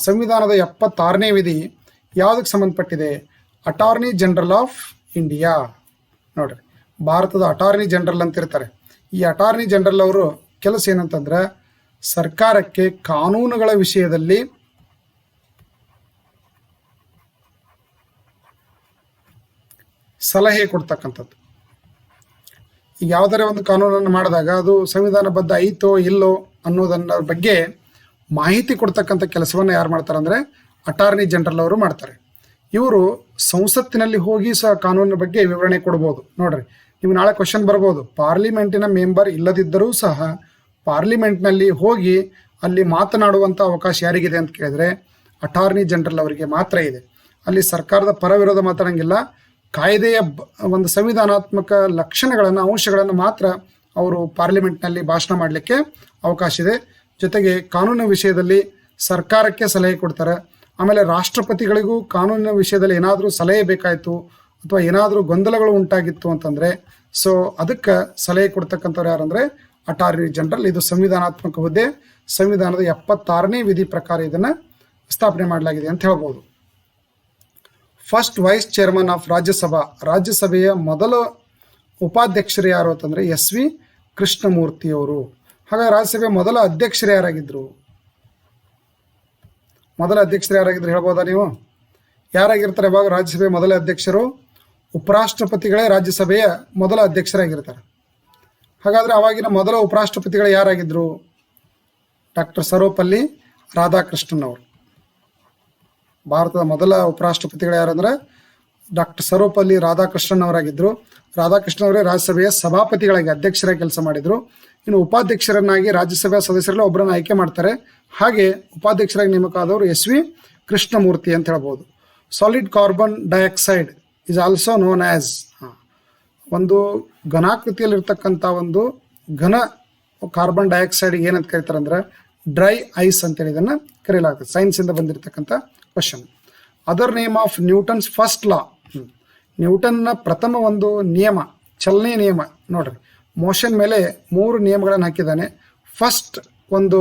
ಸಂವಿಧಾನದ 76ನೇ ವಿಧಿ ಯಾವುದಕ್ಕೆ ಸಂಬಂಧಪಟ್ಟಿದೆ? Attorney general of India. ನೋಡ್ರಿ, ಭಾರತದ ಅಟಾರ್ನಿ ಜನರಲ್ ಅಂತ ಇರ್ತಾರೆ. ಈ ಅಟಾರ್ನಿ ಜನರಲ್ ಅವರು ಕೆಲಸ ಏನಂತಂದ್ರೆ ಸರ್ಕಾರಕ್ಕೆ ಕಾನೂನುಗಳ ವಿಷಯದಲ್ಲಿ ಸಲಹೆ ಕೊಡ್ತಕ್ಕಂಥದ್ದು. ಈಗ ಯಾವುದರ ಒಂದು ಕಾನೂನನ್ನು ಮಾಡಿದಾಗ ಅದು ಸಂವಿಧಾನಬದ್ಧ ಐತೋ ಇಲ್ಲೋ ಅನ್ನೋದನ್ನ ಬಗ್ಗೆ ಮಾಹಿತಿ ಕೊಡ್ತಕ್ಕಂಥ ಕೆಲಸವನ್ನು ಯಾರು ಮಾಡ್ತಾರೆ ಅಂದರೆ ಅಟಾರ್ನಿ ಜನರಲ್ ಅವರು ಮಾಡ್ತಾರೆ. ಇವರು ಸಂಸತ್ತಿನಲ್ಲಿ ಹೋಗಿ ಸಹ ಕಾನೂನಿನ ಬಗ್ಗೆ ವಿವರಣೆ ಕೊಡ್ಬೋದು. ನೋಡ್ರಿ, ನೀವು ನಾಳೆ ಕ್ವಶನ್ ಬರ್ಬೋದು, ಪಾರ್ಲಿಮೆಂಟಿನ ಮೆಂಬರ್ ಇಲ್ಲದಿದ್ದರೂ ಸಹ ಪಾರ್ಲಿಮೆಂಟ್ನಲ್ಲಿ ಹೋಗಿ ಅಲ್ಲಿ ಮಾತನಾಡುವಂಥ ಅವಕಾಶ ಯಾರಿಗಿದೆ ಅಂತ ಕೇಳಿದ್ರೆ ಅಟಾರ್ನಿ ಜನರಲ್ ಅವರಿಗೆ ಮಾತ್ರ ಇದೆ. ಅಲ್ಲಿ ಸರ್ಕಾರದ ಪರ ವಿರೋಧ ಮಾತಾಡಂಗಿಲ್ಲ, ಕಾಯ್ದೆಯ ಒಂದು ಸಂವಿಧಾನಾತ್ಮಕ ಲಕ್ಷಣಗಳನ್ನು ಅಂಶಗಳನ್ನು ಮಾತ್ರ ಅವರು ಪಾರ್ಲಿಮೆಂಟ್ನಲ್ಲಿ ಭಾಷಣ ಮಾಡಲಿಕ್ಕೆ ಅವಕಾಶ ಇದೆ. ಜೊತೆಗೆ ಕಾನೂನಿನ ವಿಷಯದಲ್ಲಿ ಸರ್ಕಾರಕ್ಕೆ ಸಲಹೆ ಕೊಡ್ತಾರೆ. ಆಮೇಲೆ ರಾಷ್ಟ್ರಪತಿಗಳಿಗೂ ಕಾನೂನಿನ ವಿಷಯದಲ್ಲಿ ಏನಾದರೂ ಸಲಹೆ ಬೇಕಾಯಿತು ಅಥವಾ ಏನಾದರೂ ಗೊಂದಲಗಳು ಉಂಟಾಗಿತ್ತು ಅಂತಂದರೆ ಸೊ ಅದಕ್ಕೆ ಸಲಹೆ ಕೊಡ್ತಕ್ಕಂಥವ್ರು ಯಾರಂದರೆ ಅಟಾರ್ನಿ ಜನರಲ್. ಇದು ಸಂವಿಧಾನಾತ್ಮಕ ಹುದ್ದೆ. ಸಂವಿಧಾನದ 76ನೇ ವಿಧಿ ಪ್ರಕಾರ ಇದನ್ನು ಸ್ಥಾಪನೆ ಮಾಡಲಾಗಿದೆ ಅಂತ ಹೇಳ್ಬೋದು. First vice chairman of Rajya Sabha, ರಾಜ್ಯಸಭೆಯ ಮೊದಲ ಉಪಾಧ್ಯಕ್ಷರು ಯಾರು ಅಂತಂದರೆ SV ಕೃಷ್ಣಮೂರ್ತಿಯವರು. ಹಾಗಾಗಿ ರಾಜ್ಯಸಭೆಯ ಮೊದಲ ಅಧ್ಯಕ್ಷರು ಯಾರಾಗಿದ್ದರು? ಮೊದಲ ಅಧ್ಯಕ್ಷರು ಯಾರಾಗಿದ್ರು ಹೇಳ್ಬೋದಾ ನೀವು? ಯಾರಾಗಿರ್ತಾರೆ ಇವಾಗ ರಾಜ್ಯಸಭೆಯ ಮೊದಲ ಅಧ್ಯಕ್ಷರು? ಉಪರಾಷ್ಟ್ರಪತಿಗಳೇ ರಾಜ್ಯಸಭೆಯ ಮೊದಲ ಅಧ್ಯಕ್ಷರಾಗಿರ್ತಾರೆ. ಹಾಗಾದರೆ ಅವಾಗಿನ ಮೊದಲ ಉಪರಾಷ್ಟ್ರಪತಿಗಳು ಯಾರಾಗಿದ್ದರು? ಡಾಕ್ಟರ್ ಸರ್ವಪಲ್ಲಿ ರಾಧಾಕೃಷ್ಣನ್ ಅವರು. ಭಾರತದ ಮೊದಲ ಉಪರಾಷ್ಟ್ರಪತಿಗಳು ಯಾರಂದ್ರೆ ಡಾಕ್ಟರ್ ಸರ್ವಪಲ್ಲಿ ರಾಧಾಕೃಷ್ಣನ್ ಅವರಾಗಿದ್ದರು. ರಾಧಾಕೃಷ್ಣನ್ ಅವರೇ ರಾಜ್ಯಸಭೆಯ ಸಭಾಪತಿಗಳಾಗಿ ಅಧ್ಯಕ್ಷರಾಗಿ ಕೆಲಸ ಮಾಡಿದರು. ಇನ್ನು ಉಪಾಧ್ಯಕ್ಷರನ್ನಾಗಿ ರಾಜ್ಯಸಭೆಯ ಸದಸ್ಯರಲ್ಲಿ ಒಬ್ಬರನ್ನು ಆಯ್ಕೆ ಮಾಡ್ತಾರೆ. ಹಾಗೆ ಉಪಾಧ್ಯಕ್ಷರಾಗಿ ನೇಮಕ ಆದವರು SV ಕೃಷ್ಣಮೂರ್ತಿ ಅಂತ ಹೇಳ್ಬೋದು. Solid carbon dioxide is also known as, ಒಂದು ಘನಾಕೃತಿಯಲ್ಲಿರ್ತಕ್ಕಂಥ ಒಂದು ಘನ ಕಾರ್ಬನ್ ಡೈಆಕ್ಸೈಡ್ಗೆ ಏನಂತ ಕರೀತಾರೆ ಅಂದ್ರೆ ಡ್ರೈ ಐಸ್ ಅಂತೇಳಿ ಇದನ್ನು ಕರೆಯಲಾಗ್ತದೆ. ಸೈನ್ಸಿಂದ ಬಂದಿರತಕ್ಕಂಥ question. Other name of Newton's first law, ನ್ಯೂಟನ್ನ ಪ್ರಥಮ ಒಂದು ನಿಯಮ, ಚಲನೆಯ ನಿಯಮ. ನೋಡ್ರಿ, ಮೋಷನ್ ಮೇಲೆ 3 ನಿಯಮಗಳನ್ನು ಹಾಕಿದ್ದಾನೆ. ಫಸ್ಟ್ ಒಂದು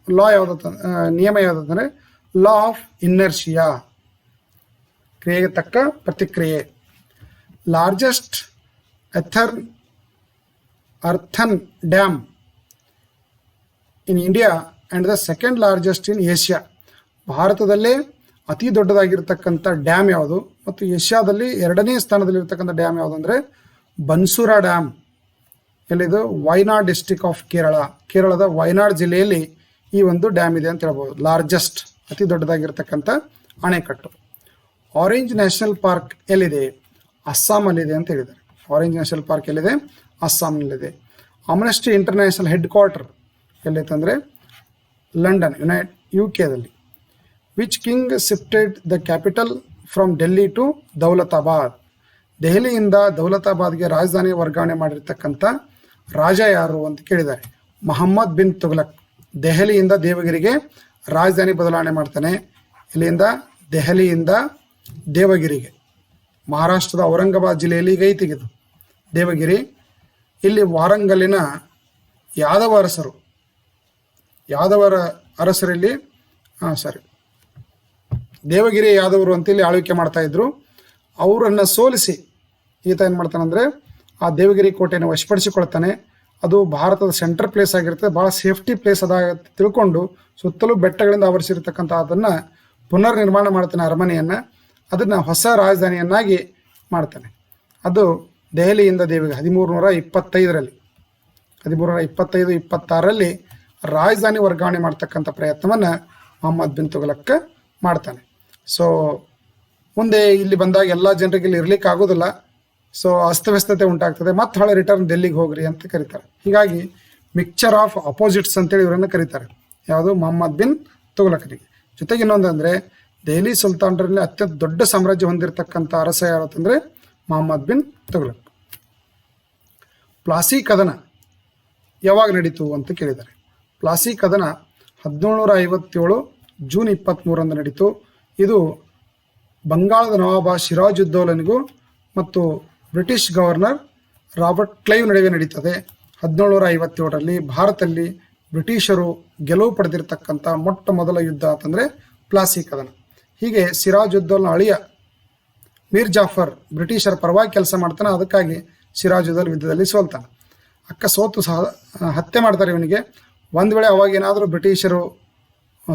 ಲಾ ಯಾವುದಂತ ನಿಯಮ ಯಾವುದಂದರೆ ಲಾ ಆಫ್ ಇನ್ನರ್ಷಿಯಾ, ಕ್ರಿಯೆಗೆ ತಕ್ಕ ಪ್ರತಿಕ್ರಿಯೆ. Largest ಅರ್ಥನ್ dam in India and the second largest in Asia. ಭಾರತದಲ್ಲೇ ಅತಿ ದೊಡ್ಡದಾಗಿರ್ತಕ್ಕಂಥ ಡ್ಯಾಮ್ ಯಾವುದು ಮತ್ತು ಏಷ್ಯಾದಲ್ಲಿ 2ನೇ ಸ್ಥಾನದಲ್ಲಿರ್ತಕ್ಕಂಥ ಡ್ಯಾಮ್ ಯಾವುದು ಅಂದರೆ ಬನ್ಸೂರಾ ಡ್ಯಾಮ್. ಎಲ್ಲಿದು? ವಯನಾಡ್ ಡಿಸ್ಟ್ರಿಕ್ಟ್ ಆಫ್ ಕೇರಳ, ಕೇರಳದ ವಯನಾಡ್ ಜಿಲ್ಲೆಯಲ್ಲಿ ಈ ಒಂದು ಡ್ಯಾಮ್ ಇದೆ ಅಂತ ಹೇಳ್ಬೋದು. ಲಾರ್ಜೆಸ್ಟ್, ಅತಿ ದೊಡ್ಡದಾಗಿರ್ತಕ್ಕಂಥ ಅಣೆಕಟ್ಟು. ಆರೆಂಜ್ ನ್ಯಾಷನಲ್ ಪಾರ್ಕ್ ಎಲ್ಲಿದೆ? ಅಸ್ಸಾಮಲ್ಲಿದೆ ಅಂತ ಹೇಳಿದ್ದಾರೆ. ಆರೆಂಜ್ ನ್ಯಾಷನಲ್ ಪಾರ್ಕ್ ಎಲ್ಲಿದೆ? ಅಸ್ಸಾಂನಲ್ಲಿದೆ. ಆಮ್ನೆಸ್ಟಿ ಇಂಟರ್ನ್ಯಾಷನಲ್ ಹೆಡ್ ಕ್ವಾರ್ಟರ್ ಎಲ್ಲೈತೆ ಅಂದರೆ London, UK. Which king shifted the capital from Delhi to Daulatabad? ದೆಹಲಿಯಿಂದ ದೌಲತಾಬಾದ್ಗೆ ರಾಜಧಾನಿ ವರ್ಗಾವಣೆ ಮಾಡಿರ್ತಕ್ಕಂಥ ರಾಜ ಯಾರು ಅಂತ ಕೇಳಿದ್ದಾರೆ. ಮೊಹಮ್ಮದ್ ಬಿನ್ ತುಘಲಕ್. ದೆಹಲಿಯಿಂದ ದೇವಗಿರಿಗೆ ರಾಜಧಾನಿ ಬದಲಾವಣೆ ಮಾಡ್ತಾನೆ. ಇಲ್ಲಿಂದ ದೆಹಲಿಯಿಂದ ದೇವಗಿರಿಗೆ, ಮಹಾರಾಷ್ಟ್ರದ ಔರಂಗಾಬಾದ್ ಜಿಲ್ಲೆಯಲ್ಲಿ ಈಗ ಐತಿಗಿದು ದೇವಗಿರಿ. ಇಲ್ಲಿ ವಾರಂಗಲ್ಲಿನ ಯಾದವರ ಅರಸರಲ್ಲಿ ದೇವಗಿರಿ ಯಾದವರು ಅಂತೇಳಿ ಆಳ್ವಿಕೆ ಮಾಡ್ತಾ ಇದ್ರು. ಅವರನ್ನು ಸೋಲಿಸಿ ಈತ ಏನು ಮಾಡ್ತಾನಂದರೆ ಆ ದೇವಗಿರಿ ಕೋಟೆಯನ್ನು ವಶಪಡಿಸಿಕೊಳ್ತಾನೆ. ಅದು ಭಾರತದ ಸೆಂಟ್ರ್ ಪ್ಲೇಸ್ ಆಗಿರ್ತದೆ, ಭಾಳ ಸೇಫ್ಟಿ ಪ್ಲೇಸ್ ಅದ ತಿಳ್ಕೊಂಡು ಸುತ್ತಲೂ ಬೆಟ್ಟಗಳಿಂದ ಆವರಿಸಿರ್ತಕ್ಕಂಥ ಅದನ್ನು ಪುನರ್ ನಿರ್ಮಾಣ ಮಾಡ್ತಾನೆ ಅರಮನೆಯನ್ನು. ಅದನ್ನು ಹೊಸ ರಾಜಧಾನಿಯನ್ನಾಗಿ ಮಾಡ್ತಾನೆ. ಅದು ದೆಹಲಿಯಿಂದ ದೇವಗಿರಿ 1325ರಲ್ಲಿ 1325-26ರಲ್ಲಿ ರಾಜಧಾನಿ ವರ್ಗಾವಣೆ ಮಾಡ್ತಕ್ಕಂಥ ಪ್ರಯತ್ನವನ್ನು ಮೊಹಮ್ಮದ್ ಬಿನ್ ತುಘಲಕ್ ಮಾಡ್ತಾನೆ. ಸೊ ಮುಂದೆ ಇಲ್ಲಿ ಬಂದಾಗ ಎಲ್ಲ ಜನರಿಗೆ ಇಲ್ಲಿ ಇರ್ಲಿಕ್ಕೆ ಆಗೋದಿಲ್ಲ. ಸೊ ಅಸ್ತವ್ಯಸ್ತತೆ ಉಂಟಾಗ್ತದೆ. ಮತ್ತೆ ಹೊಳೆ ರಿಟರ್ನ್ ಡೆಲ್ಲಿಗೆ ಹೋಗ್ರಿ ಅಂತ ಕರೀತಾರೆ. ಹೀಗಾಗಿ ಮಿಕ್ಚರ್ ಆಫ್ ಅಪೋಸಿಟ್ಸ್ ಅಂತೇಳಿ ಇವರನ್ನು ಕರೀತಾರೆ. ಯಾವುದು? ಮೊಹಮ್ಮದ್ ಬಿನ್ ತುಘಲಕರಿಗೆ. ಜೊತೆಗೆ ಇನ್ನೊಂದಂದರೆ ದೆಹಲಿ ಸುಲ್ತಾನರಲ್ಲಿ ಅತ್ಯಂತ ದೊಡ್ಡ ಸಾಮ್ರಾಜ್ಯ ಹೊಂದಿರತಕ್ಕಂಥ ಅರಸ ಯಾರು ಅಂತಂದರೆ ಮೊಹಮ್ಮದ್ ಬಿನ್ ತುಘಲಕ್. ಪ್ಲಾಸಿ ಕದನ ಯಾವಾಗ ನಡೀತು ಅಂತ ಕೇಳಿದ್ದಾರೆ. ಪ್ಲಾಸಿ ಕದನ 1757 ಜೂನ್ 23ರಂದು ನಡೀತು. ಇದು ಬಂಗಾಳದ ನವಾಬ ಸಿರಾಜುದ್ದೌಲನಿಗೂ ಮತ್ತು ಬ್ರಿಟಿಷ್ ಗವರ್ನರ್ ರಾಬರ್ಟ್ ಕ್ಲೈವ್ ನಡುವೆ ನಡೀತದೆ. 1757ರಲ್ಲಿ ಭಾರತದಲ್ಲಿ ಬ್ರಿಟಿಷರು ಗೆಲುವು ಪಡೆದಿರತಕ್ಕಂಥ ಮೊಟ್ಟ ಮೊದಲ ಯುದ್ಧ ಅಂತಂದರೆ ಪ್ಲಾಸಿ ಕದನ. ಹೀಗೆ ಸಿರಾಜುದ್ದೌಲನ ಅಳಿಯ ಮೀರ್ ಜಾಫರ್ ಬ್ರಿಟಿಷರ ಪರವಾಗಿ ಕೆಲಸ ಮಾಡ್ತಾನೆ, ಅದಕ್ಕಾಗಿ ಸಿರಾಜುದ್ದೌಲ ಯುದ್ಧದಲ್ಲಿ ಸೋಲ್ತಾನೆ. ಅಕ್ಕ ಸೋತು ಸಹ ಹತ್ಯೆ ಮಾಡ್ತಾರೆ ಇವನಿಗೆ. ಒಂದು ವೇಳೆ ಅವಾಗ ಏನಾದರೂ ಬ್ರಿಟಿಷರು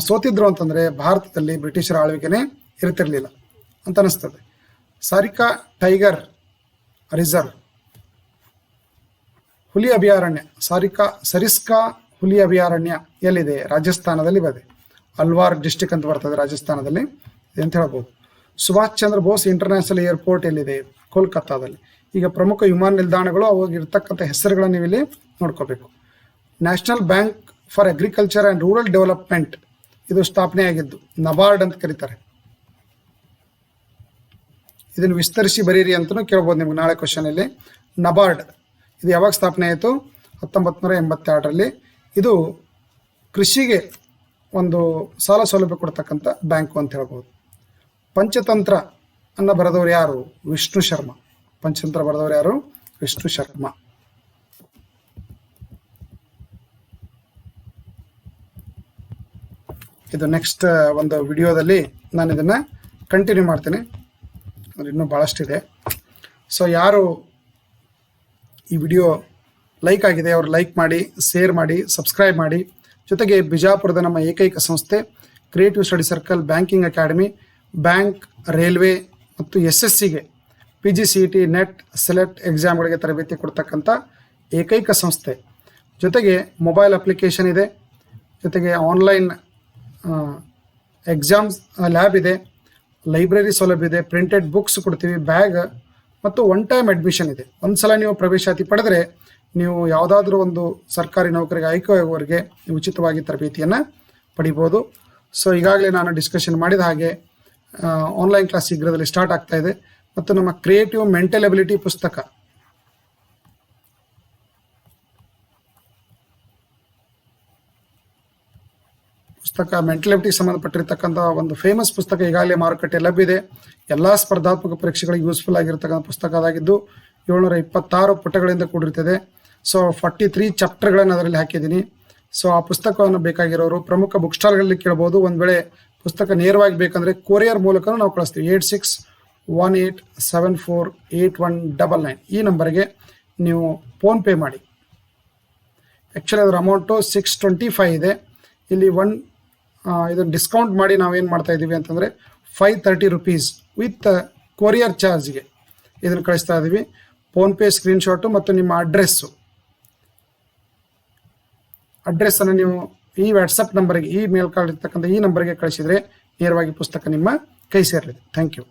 ಸೋತಿದ್ರು ಅಂತಂದರೆ ಭಾರತದಲ್ಲಿ ಬ್ರಿಟಿಷರ ಆಳ್ವಿಕೆನೇ ಇರ್ತಿರಲಿಲ್ಲ ಅಂತ ಅನಿಸ್ತದೆ. ಸಾರಿಕಾ ಟೈಗರ್ ರಿಸರ್ವ್ ಹುಲಿ ಅಭಯಾರಣ್ಯ, ಸರಿಸ್ಕಾ ಹುಲಿ ಅಭಯಾರಣ್ಯ ಎಲ್ಲಿದೆ? ರಾಜಸ್ಥಾನದಲ್ಲಿ ಬದೆ. ಅಲ್ವಾರ್ ಡಿಸ್ಟಿಕ್ ಅಂತ ಬರ್ತದೆ ರಾಜಸ್ಥಾನದಲ್ಲಿ ಅಂತ ಹೇಳ್ಬೋದು. ಸುಭಾಷ್ ಚಂದ್ರ ಬೋಸ್ ಇಂಟರ್ನ್ಯಾಷನಲ್ ಏರ್ಪೋರ್ಟ್ ಎಲ್ಲಿದೆ? ಕೋಲ್ಕತ್ತಾದಲ್ಲಿ. ಈಗ ಪ್ರಮುಖ ವಿಮಾನ ನಿಲ್ದಾಣಗಳು ಅವಾಗಿರ್ತಕ್ಕಂಥ ಹೆಸರುಗಳನ್ನು ನೀವು ಇಲ್ಲಿ ನೋಡ್ಕೋಬೇಕು. National bank for agriculture and rural development ಇದು ಸ್ಥಾಪನೆ ಆಗಿದ್ದು, ನಬಾರ್ಡ್ ಅಂತ ಕರೀತಾರೆ. ಇದನ್ನು ವಿಸ್ತರಿಸಿ ಬರೀರಿ ಅಂತಲೂ ಕೇಳ್ಬೋದು ನಿಮ್ಗೆ ನಾಳೆ ಕ್ವಶನಲ್ಲಿ. ನಬಾರ್ಡ್ ಇದು ಯಾವಾಗ ಸ್ಥಾಪನೆ ಆಯಿತು? 1982ರಲ್ಲಿ. ಇದು ಕೃಷಿಗೆ ಒಂದು ಸಾಲ ಸೌಲಭ್ಯ ಕೊಡ್ತಕ್ಕಂಥ ಬ್ಯಾಂಕು ಅಂತ ಹೇಳ್ಬೋದು. ಪಂಚತಂತ್ರ ಅನ್ನು ಬರೆದವರು ಯಾರು? ವಿಷ್ಣು ಶರ್ಮಾ. ಪಂಚತಂತ್ರ ಬರೆದವರು ಯಾರು? ವಿಷ್ಣು ಶರ್ಮಾ. ಇದು ನೆಕ್ಸ್ಟ್ ಒಂದು ವಿಡಿಯೋದಲ್ಲಿ ನಾನು ಇದನ್ನು ಕಂಟಿನ್ಯೂ ಮಾಡ್ತೀನಿ, ಇನ್ನೂ ಭಾಳಷ್ಟಿದೆ. ಸೊ ಯಾರು ಈ ವಿಡಿಯೋ ಲೈಕ್ ಆಗಿದೆ ಅವರು ಲೈಕ್ ಮಾಡಿ, ಶೇರ್ ಮಾಡಿ, ಸಬ್ಸ್ಕ್ರೈಬ್ ಮಾಡಿ. ಜೊತೆಗೆ ಬಿಜಾಪುರದ ನಮ್ಮ ಏಕೈಕ ಸಂಸ್ಥೆ creative study circle banking academy, bank, railway ಮತ್ತು SSCಗೆ PGCET, ನೆಟ್, ಸೆಲೆಕ್ಟ್ ಎಕ್ಸಾಮ್ಗಳಿಗೆ ತರಬೇತಿ ಕೊಡ್ತಕ್ಕಂಥ ಏಕೈಕ ಸಂಸ್ಥೆ. ಜೊತೆಗೆ ಮೊಬೈಲ್ ಅಪ್ಲಿಕೇಶನ್ ಇದೆ, ಜೊತೆಗೆ ಆನ್ಲೈನ್ ಎಕ್ಸಾಮ್ಸ್ ಲ್ಯಾಬ್ ಇದೆ, ಲೈಬ್ರರಿ ಸೌಲಭ್ಯ ಇದೆ, ಪ್ರಿಂಟೆಡ್ ಬುಕ್ಸ್ ಕೊಡ್ತೀವಿ, ಬ್ಯಾಗ್ ಮತ್ತು ಒನ್ ಟೈಮ್ ಅಡ್ಮಿಷನ್ ಇದೆ. ಒಂದು ಸಲ ನೀವು ಪ್ರವೇಶಾತಿ ಪಡೆದರೆ ನೀವು ಯಾವುದಾದ್ರೂ ಒಂದು ಸರ್ಕಾರಿ ನೌಕರಿಗೆ ಆಯ್ಕೆಯವರೆಗೆ ಉಚಿತವಾಗಿ ತರಬೇತಿಯನ್ನು ಪಡಿಬೋದು. ಸೊ ಈಗಾಗಲೇ ನಾನು ಡಿಸ್ಕಷನ್ ಮಾಡಿದ ಹಾಗೆ ಆನ್ಲೈನ್ ಕ್ಲಾಸ್ ಶೀಘ್ರದಲ್ಲಿ ಸ್ಟಾರ್ಟ್ ಆಗ್ತಾ ಇದೆ. ಮತ್ತು ನಮ್ಮ ಕ್ರಿಯೇಟಿವ್ ಮೆಂಟಲ್ ಎಬಿಲಿಟಿ ಪುಸ್ತಕ ಮೆಂಟಲ್ ಎಬಿಲಿಟಿ ಸಂಬಂಧಪಟ್ಟಿರ್ತಕ್ಕಂಥ ಒಂದು ಫೇಮಸ್ ಪುಸ್ತಕ ಈಗಾಗಲೇ ಮಾರುಕಟ್ಟೆ ಲಭ್ಯವಿದೆ. ಎಲ್ಲ ಸ್ಪರ್ಧಾತ್ಮಕ ಪರೀಕ್ಷೆಗಳಿಗೆ ಯೂಸ್ಫುಲ್ ಆಗಿರ್ತಕ್ಕಂಥ ಪುಸ್ತಕ ಅದಾಗಿದ್ದು 726 ಪುಟಗಳಿಂದ ಕೂಡಿರ್ತದೆ. ಸೊ 43 ಚಾಪ್ಟರ್ಗಳನ್ನು ಅದರಲ್ಲಿ ಹಾಕಿದ್ದೀನಿ. ಸೊ ಆ ಪುಸ್ತಕವನ್ನು ಬೇಕಾಗಿರೋರು ಪ್ರಮುಖ ಬುಕ್ ಸ್ಟಾಲ್ಗಳಲ್ಲಿ ಕೇಳ್ಬೋದು. ಒಂದು ವೇಳೆ ಪುಸ್ತಕ ನೇರವಾಗಿ ಬೇಕಂದರೆ ಕೊರಿಯರ್ ಮೂಲಕ ನಾವು ಕಳಿಸ್ತೀವಿ. 8618748199 ಈ ನಂಬರ್ಗೆ ನೀವು ಫೋನ್ಪೇ ಮಾಡಿ. ಆ್ಯಕ್ಚುಲಿ ಅದರ ಅಮೌಂಟು 625 ಇದೆ. ಇಲ್ಲಿ ಇದನ್ನು ಡಿಸ್ಕೌಂಟ್ ಮಾಡಿ ನಾವೇನು ಮಾಡ್ತಾ ಇದ್ದೀವಿ ಅಂತಂದರೆ 530 ರೂಪೀಸ್ ವಿತ್ ಕೊರಿಯರ್ ಚಾರ್ಜ್ಗೆ ಇದನ್ನು ಕಳಿಸ್ತಾ ಇದ್ದೀವಿ. ಫೋನ್ಪೇ ಸ್ಕ್ರೀನ್ಶಾಟು ಮತ್ತು ನಿಮ್ಮ ಅಡ್ರೆಸ್ಸನ್ನು ನೀವು ಈ ವಾಟ್ಸಪ್ ನಂಬರ್ಗೆ, ಈ ಮೇಲ್ ಕಾರ್ಡ್ ಇರ್ತಕ್ಕಂಥ ಈ ನಂಬರ್ಗೆ ಕಳಿಸಿದರೆ ನೇರವಾಗಿ ಪುಸ್ತಕ ನಿಮ್ಮ ಕೈ ಸೇರಲಿದೆ. Thank you.